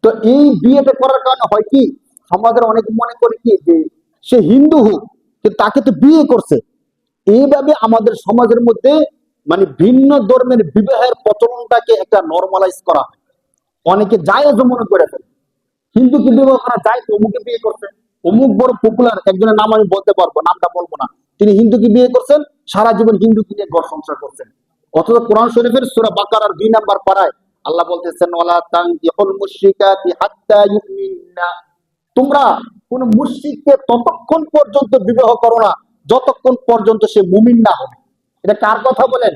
তো এই বিয়েটা করার কারণে হয় কি, সমাজের অনেকে মনে করে কি যে সে হিন্দু হোক কিন্তু তাকে তো বিয়ে করছে। এইভাবে আমাদের সমাজের মধ্যে মানে ভিন্ন ধর্মের বিবাহের প্রচলনটাকে একটা নর্মালাইজ করা হয়। অনেকে জায়েজ মনে করে ফেলে, হিন্দুকে বিবাহ করা যায় তো অমুকে বিয়ে করছে। অমুক বড় পপুলার একজনের নাম আমি বলতে পারবো, নামটা বলবো না, তিনি হিন্দুকে বিয়ে করছেন, সারা জীবন হিন্দুকে নিয়ে ঘর সংসার করছেন। অথচ কোরআন শরীফের সূরা বাকারার 2 নাম্বার পারায় আল্লাহ বলতেছেন ওয়ালা তানকিহুল মুশরিকাতি হাত্তা ইউমিননা, তোমরা কোন মুশরিককে ততক্ষণ পর্যন্ত বিবাহ করো না যতক্ষণ পর্যন্ত সে মুমিন না হবে। এটা কার কথা বলেন?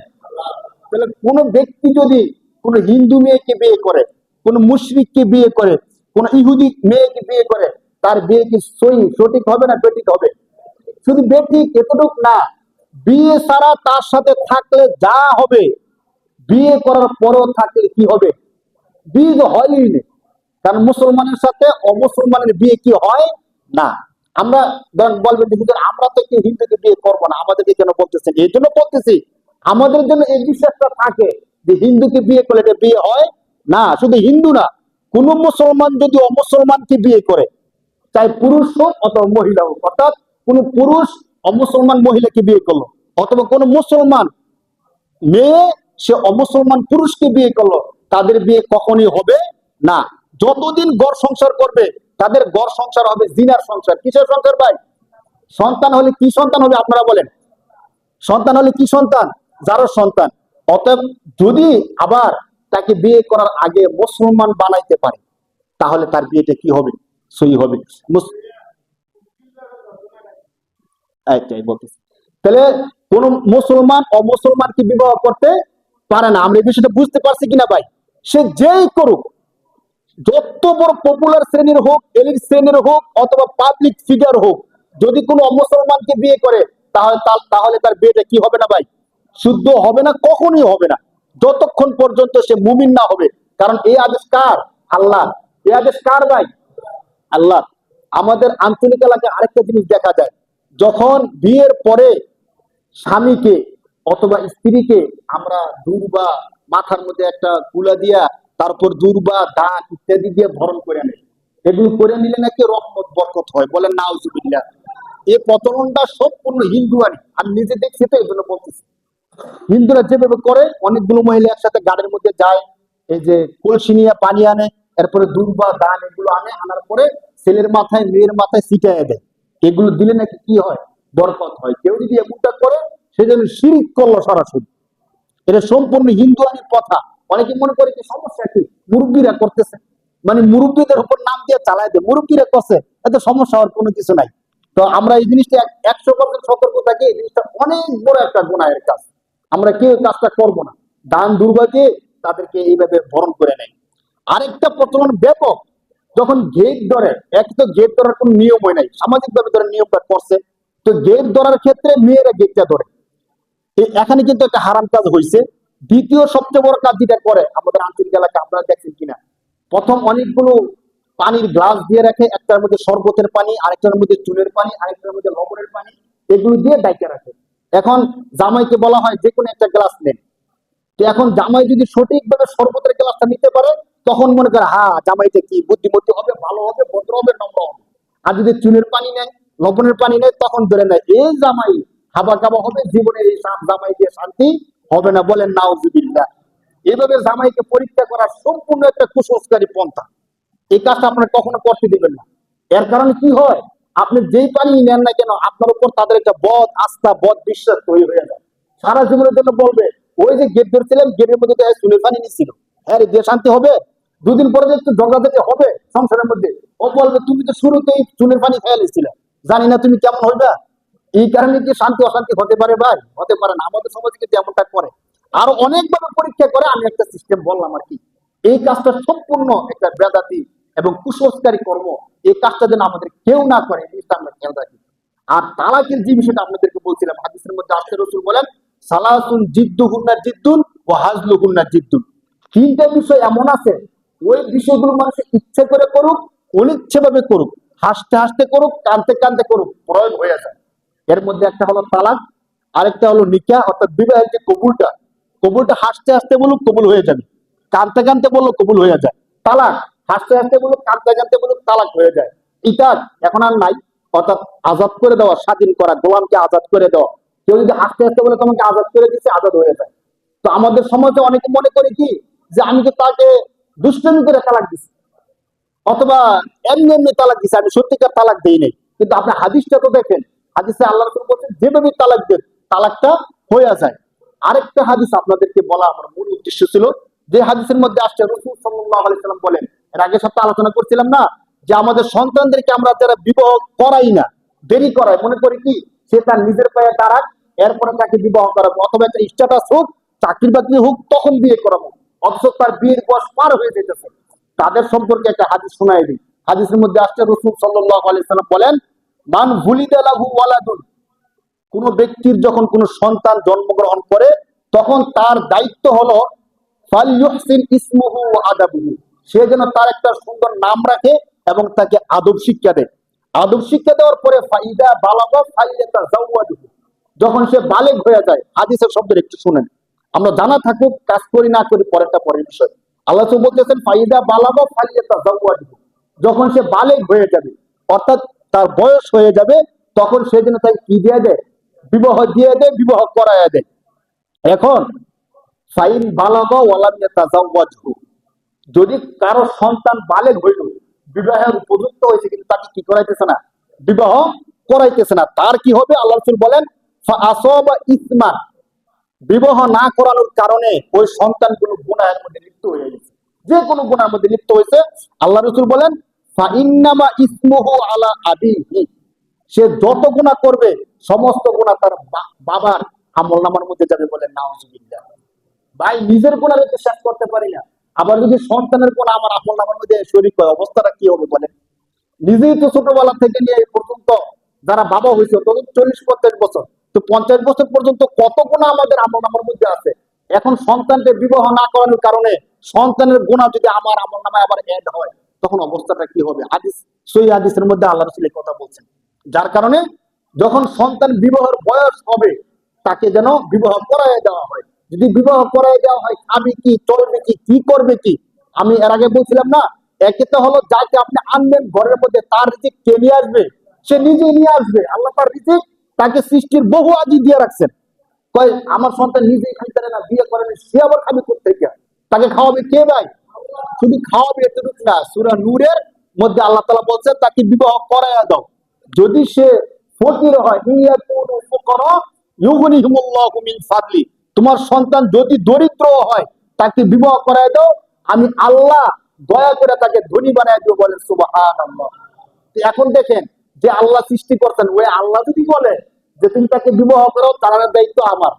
তাহলে কোন ব্যক্তি যদি কোন হিন্দু মেয়েকে বিয়ে করে, কোন মুশরিককে বিয়ে করে, কোন ইহুদি মেয়েকে বিয়ে করে, তার বিয়ে কি সহি সঠিক হবে না বেঠিক হবে? শুধু বেঠিক এতটুক না, বিয়ে ছাড়া তার সাথে থাকলে যা হবে, বিয়ে করার পরও থাকলে কি হবে? বিয়ে তো হয়ই না। কারণ মুসলমানের সাথে অমুসলমানের বিয়ে কি হয় না। আমরা ধরেন বলবেন যে হুজুর আমরা তো কেউ হিন্দুকে বিয়ে করবো না, আমাদেরকে কেন বলতেছেন? এই জন্য বলতেছি আমাদের জন্য এই বিশ্বাসটা থাকে যে হিন্দুকে বিয়ে করলে এটা বিয়ে হয় না। শুধু হিন্দু না, কোন মুসলমান যদি অমুসলমানকে বিয়ে করে, চাই পুরুষ হোক অথবা মহিলা হোক, অর্থাৎ কোন পুরুষ অমুসলমান মহিলাকে বিয়ে করলো অথবা কোন মুসলমান মেয়ে সে অমুসলমান পুরুষকে বিয়ে করলো, তাদের বিয়ে কখনই হবে না। যতদিন গড় সংসার করবে তাদের গড় সংসার হবে জিনার সংসার। কিসের সংসার ভাই? সন্তান হলে কি সন্তান হবে আপনারা বলেন? সন্তান হলে কি সন্তান? যারও সন্তান। অতএব যদি আবার তাকে বিয়ে করার আগে মুসলমান বানাইতে পারে তাহলে তার বিয়েটা কি হবে? সই হবে। এইটাই বলতেছি। তাহলে কোন মুসলমান অমুসলমানকে বিবাহ করতে পারে না। আমরা এই বিষয়টা বুঝতে পারছি কিনা ভাই? সে যেই করুক, যত বড় পপুলার শ্রেণীর হোক, এলিট শ্রেণীর হোক অথবা পাবলিক ফিগার হোক, যদি কোনো অমুসলমানকে বিয়ে করে তাহলে তার বিয়েটা কি হবে না ভাই? শুদ্ধ হবে না, কখনোই হবে না, যতক্ষণ পর্যন্ত সে মুমিন না হবে। কারণ এই আদেশ কার? আল্লাহ। এই আদেশ কার ভাই? আল্লাহ। আমাদের আঞ্চলিক এলাকায় আরেকটা জিনিস দেখা যায়, যখন বিয়ের পরে স্বামীকে অথবা স্ত্রীকে আমরা দুর্বা মাথার মধ্যে একটা কুলা দিয়া, তারপর দুর্বা দাঁত ইত্যাদি দিয়ে ভরণ করে নেয়। এগুলো করে নিলে নাকি রহমত বরকত হয়, বলেন নাউজুবিল্লাহ। এই প্রচলনটা সম্পূর্ণ হিন্দুয়ানি, আমি নিজে দেখছি তো এই জন্য বলতেছি। হিন্দুরা যেভাবে করে, অনেকগুলো মহিলা একসাথে গাড়ির মধ্যে যায়, এই যে কলসি নিয়ে পানি আনে, এরপরে দুর্বা দান এগুলো আনে, আনার পরে ছেলের মাথায় মেয়ের মাথায় ছিটাইয়া দেয়। এগুলো দিলে নাকি কি হয়? বরকত হয়। কেউ যদি এমনটা করে সে যেন শিরিক করলো সরাসরি। এটা সম্পূর্ণ হিন্দুয়ানি কথা। অনেকে মনে করে কি সমস্যা কি, মুরব্বীরা করতেছে, মানে মুরব্বীদের উপর নাম দিয়ে চালায় দেয়, মুরব্বীরা করছে, এত সমস্যা হওয়ার কোনো কিছু নাই। তো আমরা এই জিনিসটা 100% সতর্ক থাকি, এই জিনিসটা অনেক বড় একটা গুনাহের কাজ। আমরা কেউ কাজটা করবো না। দান দুর্ভাগ্যে তাদেরকে এইভাবে বরণ করে নেয়। আরেকটা প্রচলন ব্যাপক, যখন গেট ধরে, এক তো গেট ধরার কোনো নিয়মই নাই, সামাজিক ভাবে ধরে নিয়মটা করছে। তো গেট ধরার ক্ষেত্রে মেয়েরা গেটটা ধরে, এখানে কিন্তু একটা হারাম কাজ হয়েছে। দ্বিতীয় সবচেয়ে বড় কাজ যেটা করে আমাদের আঞ্চলিক এলাকা, আপনারা দেখছেন কিনা, প্রথম অনেকগুলো পানির গ্লাস দিয়ে রাখে, একটার মধ্যে শরবতের পানি, আরেকটার মধ্যে চুলের পানি, আরেকটার মধ্যে লবণের পানি, এগুলো দিয়ে ডাইকে রাখে। এখন জামাইকে বলা হয় যে কোনো একটা গ্লাস নেন। তো এখন জামাই যদি সঠিকভাবে শরবতের গ্লাসটা নিতে পারে, তখন মনে করে হ্যাঁ জামাইটা কি বুদ্ধিমতী হবে, ভালো হবে, ভদ্র হবে, নম্র হবে। আর যদি চুলের পানি নেয়, লবণের পানি নেয়, তখন ধরে নেয় এই জামাই হাবা কাবা হবে, জীবনে এই জামাই দিয়ে শান্তি হবে না, বলেন নাউজুবিল্লাহ। এভাবে জামাইকে পরীক্ষা করা সম্পূর্ণ একটা কুসংস্কারী পন্থা। এই কাজটা আপনার কখনো করতে দিবেন না। এর কারণে কি হয়, আপনি যেই পানি নেন না কেন, আপনার উপর তাদের একটা বদ আস্থা, বদ বিশ্বাস তৈরি হয়ে যায়। সারা জীবনের জন্য বলবে, ওই যে গেট ধরছিলেন, গেটের মধ্যে তো চুলের পানি নিচ্ছিল, হ্যাঁ রে, দিয়ে শান্তি হবে? দুদিন পরে যে একটু ঝগড়াঝাটি হবে সংসারের মধ্যে, ও বলবে তুমি তো শুরুতেই চুলের পানি খেয়ে নিচ্ছিলে, জানি না তুমি কেমন হইবা। এই কারণে কি শান্তি অশান্তি হতে পারে ভাই? হতে পারে না। আমাদের সমাজে কিন্তু এমনটা করে। আরো অনেকভাবে পরীক্ষা করে। আমি একটা সিস্টেম বললাম আর কি। এই কাজটা সম্পূর্ণ একটা বেদাতি এবং কুসংস্কারী কর্ম। এই কাজটা যেন আমাদের কেউ না করে, এই জিনিসটা আমরা খেয়াল রাখি। আর তালাকের যে বিষয়টা আপনাদেরকে বলছিলাম, হাদিসের মধ্যে আসছে, রাসূল বলেন সালাসুন জিদ্দুহুন্না জিদ্দুন ওয়া হাজলুহুন্না জিদ্দুন। তিনটা বিষয় এমন আছে, ওই বিষয়গুলো মানুষ ইচ্ছে করে করুক, অনিচ্ছে ভাবে করুক, হাসতে হাসতে করুক, কাঁদতে কাঁদতে করুক, প্রয়োগ হয়ে যায়। এর মধ্যে একটা হলো তালাক, আরেকটা হলো নিকাহ, অর্থাৎ বিবাহের যে কবুলটা, কবুলটা হাসতে হাসতে বলুক কবুল হয়ে যাবে, কাঁদতে কাঁদতে বললো কবুল হয়ে যায়। তালাক হাসতে হাসতে বলুক, কাঁদতে কাঁদতে বলুক, তালাক হয়ে যায়। ইতাক এখন আর নাই, অর্থাৎ আজাদ করে দেওয়া, স্বাধীন করা, গোলামকে আজাদ করে দেওয়া। কেউ যদি হাসতে হাসতে বলে তোমাকে আজাদ করে দিচ্ছে, আজাদ হয়ে যায়। তো আমাদের সমাজে অনেকে মনে করে কি, যে আমি তো তাকে দুষ্টামি করে তালাক দিচ্ছি, অথবা এমনি এমনি তালাক দিছে, আমি সত্যিকার তালাক দেই নাই। কিন্তু আপনি হাদিসটা তো দেখেন, হাদিসে আল্লাহ রাসূল বলছেন যেভাবে তালাক দেন, তালাকটা হয়ে যায়। আরেকটা হাদিস আপনাদেরকে বলা আমার মূল উদ্দেশ্য ছিল, যে হাদিসের মধ্যে আসছে, রাসূল সাল্লাল্লাহু আলাইহি সাল্লাম বলেন, এর আগে সপ্তাহে আলোচনা করছিলাম না, যে আমাদের সন্তানদেরকে আমরা যারা বিবাহ করাই না, দেরি করাই, মনে করি কি সে তার নিজের পায়ে দাঁড়াক, এরপরে তাকে বিবাহ করাবো, অথবা একটা স্ট্যাটাস হোক, চাকরি বাকরি হোক, তখন বিয়ে করাবো, অথচ তার বিয়ের বয়স পার হয়ে যেতেছে। তাদের সম্পর্কে একটা হাদিস শোনায় দিই। হাদিসের মধ্যে আসছে, রাসূল সাল্লাল্লাহু আলাইহি সাল্লাম বলেন, মান ভুলিদা লাহু ওয়ালাদুন, কোন ব্যক্তির যখন কোন সন্তান জন্মগ্রহণ করে, তখন তার দায়িত্ব হলো ফালইউহসিন ইসমুহু ওয়া আদাবুহু, সে যেন তার একটা সুন্দর নাম রাখে এবং তাকে আদব শিক্ষা দেয়। আদব শিক্ষা দেওয়ার পরে ফাইদা বালাগা ফালিয়াতাজাওয়াজুহু, যখন সে বালেগ হয়ে যায়, হাদিসের শব্দের একটু শুনেন, আমরা জানা থাকুক, কাজ করি না করি পরেরটা পরের বিষয়। আল্লাহ তো বলতেছেন ফাইদা বালাগা ফালিয়াতাজাওয়াজুহু, যখন সে বালেগ হয়ে যাবে, অর্থাৎ তার বয়স হয়ে যাবে, তখন সে যেন তাকে কি দিয়ে দেয়, বিবাহ দিয়ে দেয়, বিবাহ করায় দেয়। এখন ফাইন বালাগা ওয়ালাম ইয়াতাজাওয়াজহু, যদি কারো সন্তান বালেগ হইল, বিবাহের উপযুক্ত হয়েছে, কিন্তু তাকে কি করাইতেছে না, বিবাহ করাইতেছে না, তার কি হবে? আল্লাহ রাসূল বলেন ফাআসাবা ইসমান, বিবাহ না করানোর কারণে ওই সন্তানগুলো গুনাহের মধ্যে লিপ্ত হয়ে গেছে, যে কোনো গুনাহের মধ্যে লিপ্ত হয়েছে। আল্লাহ রাসূল বলেন ফাইন্নামা ইসমুহু আলা আবিহি, সে যত গুনাহ করবে সমস্ত গুনাহ তার বাবার আমলনামার মধ্যে যাবে, বলেন নাউজুবিল্লাহ। ভাই, নিজের গুনাহ যদি শেষ করতে পারি না, আবার যদি সন্তানের গুনাহ আমার আমলনামার মধ্যে শরীক হয়, অবস্থাটা কি হবে বলেন? নিজেই তো ছোটবেলা থেকে নিয়ে এই পর্যন্ত যারা বাবা হয়েছে, তখন 40-50 বছর, তো 50 বছর পর্যন্ত কত গুণা আমাদের আমলনামার মধ্যে আছে। এখন সন্তানকে বিবাহ না করানোর কারণে সন্তানের গুণা যদি আমার আমলনামায় আবার অ্যাড হয়, তখন অবস্থাটা কি হবে? হাদিস, সহিহ হাদিসের মধ্যে আল্লাহ রাসূল এই কথা বলছেন। যার কারণে যখন সন্তান বিবাহের বয়স হবে, তাকে যেন বিবাহ করায় দেওয়া হয়। যদি বিবাহ করায় দেওয়া হয়, খাবে কি, চলবে কি, কি করবে কি? আমি এর আগে বলছিলাম না, একে তো হলো যাকে আপনি আনবেন ঘরের মধ্যে, তার রিজিক কে নিয়ে আসবে? সে নিজে নিয়ে আসবে। আল্লাহ তার রিজিক তাকে সৃষ্টির বহু আগে দিয়ে রাখছেন। কয় আমার সন্তান নিজেই খাইতে পারে না, বিয়ে করেনি, সে আবার খাবে কোথেকে? তাকে খাওয়াবে কে ভাই? শুধু খাওয়াবে এতটুকু না, সূরা নূরের মধ্যে আল্লাহ তাআলা বলছেন তাকে বিবাহ করায়া দাও। যদি সে ফকির হয়, ইয়াকুনু ফুকারা ইউগনিহিমুল্লাহু মিন ফাদলি, তোমার সন্তান যদি দরিদ্র হয়, তাকে বিবাহ করায় দাও, আমি আল্লাহ দয়া করে তাকে ধনী বানায় দেব, বলেন সুবহানাল্লাহ। এখন দেখেন, যে আল্লাহ সৃষ্টি করছেন, ওই আল্লাহ যদি বলে যে তুমি তাকে বিবাহ করো, তার দায়িত্ব আমার,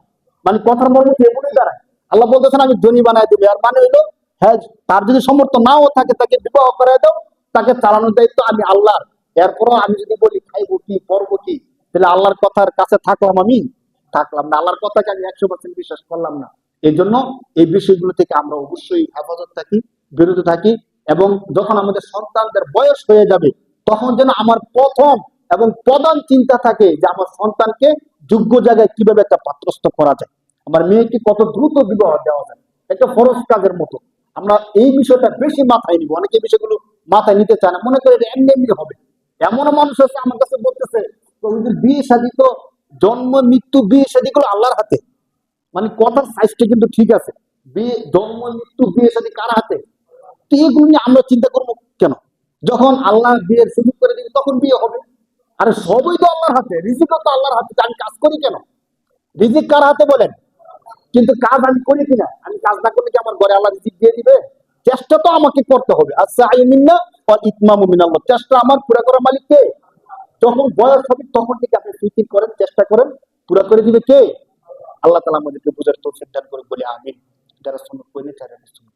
মানে কথার মর্ম কি এমনই দাঁড়ায়? আল্লাহ বলতেছেন আমি ধনী বানায় দেবো, আর মানে হইলো, হ্যাঁ, তার যদি সামর্থ্য নাও থাকে, তাকে বিবাহ করায় দাও, তাকে চালানোর দায়িত্ব আমি আল্লাহর। এরপরও আমি যদি বলি খাইবো কি, পরবো কি, তাহলে আল্লাহর কথার কাছে থাকলাম, আমি থাকলাম না, আল্লাহর কথাকে আমি 100% বিশ্বাস করলাম না। এই জন্য এই বিষয়গুলো থেকে আমরা অবশ্যই হেফাজত থাকি, বিরত থাকি। এবং যখন আমাদের সন্তানদের বয়স হয়ে যাবে, তখন যেন আমার প্রথম এবং প্রধান চিন্তা থাকে যে আমার সন্তানকে যোগ্য জায়গায় কিভাবে একটা পাত্রস্থ করা যায়, আমার মেয়েকে কত দ্রুত বিবাহ দেওয়া যায়, একটা ফরজ কাজের মতো। আমরা এই বিষয়টা বেশি মাথায় নিব, অনেকে এই বিষয়গুলো মাথায় নিতে চায় না, মনে করে এটা এমনি এমনি হবে। এমনও মানুষ আছে আমার কাছে বলতেছে, বিয়ে শাদী তো জন্ম মৃত্যু বিয়ে শাদী গুলো আল্লাহর হাতে। মানে কথার সাইজটা কিন্তু ঠিক আছে। বিয়ে, জন্ম মৃত্যু বিয়ে শাদী কার হাতে? তো এগুলো নিয়ে আমরা চিন্তা করবো কেন? যখন আল্লাহ বিয়ের সুযোগ করে দিবে তখন বিয়ে হবে। আরে সবই তো আল্লাহর হাতে, রিজিকও তো আল্লাহর হাতে, তা আমি কাজ করি কেন? রিজিক কার হাতে বলেন? কিন্তু কাজ আমি করি কিনা? আমি কাজ না করলে কি আমার ঘরে আল্লাহ রিজিক দিয়ে দিবে? চেষ্টা তো আমাকে করতে হবে। আচ্ছা মিন্না ও ইতমামু মিনাল্লাহ, চেষ্টা আমার পুরা করার মালিক কে? যখন বয়স হবে তখন থেকে আপনি ফিকির করেন, চেষ্টা করেন, পুরা করে দিবে কে? আল্লাহ তাআলা আমাদেরকে বুঝার তৌফিক দান করে, বলে আমিন। যারা সুন্নাত পড়ে তারা সুন্নাত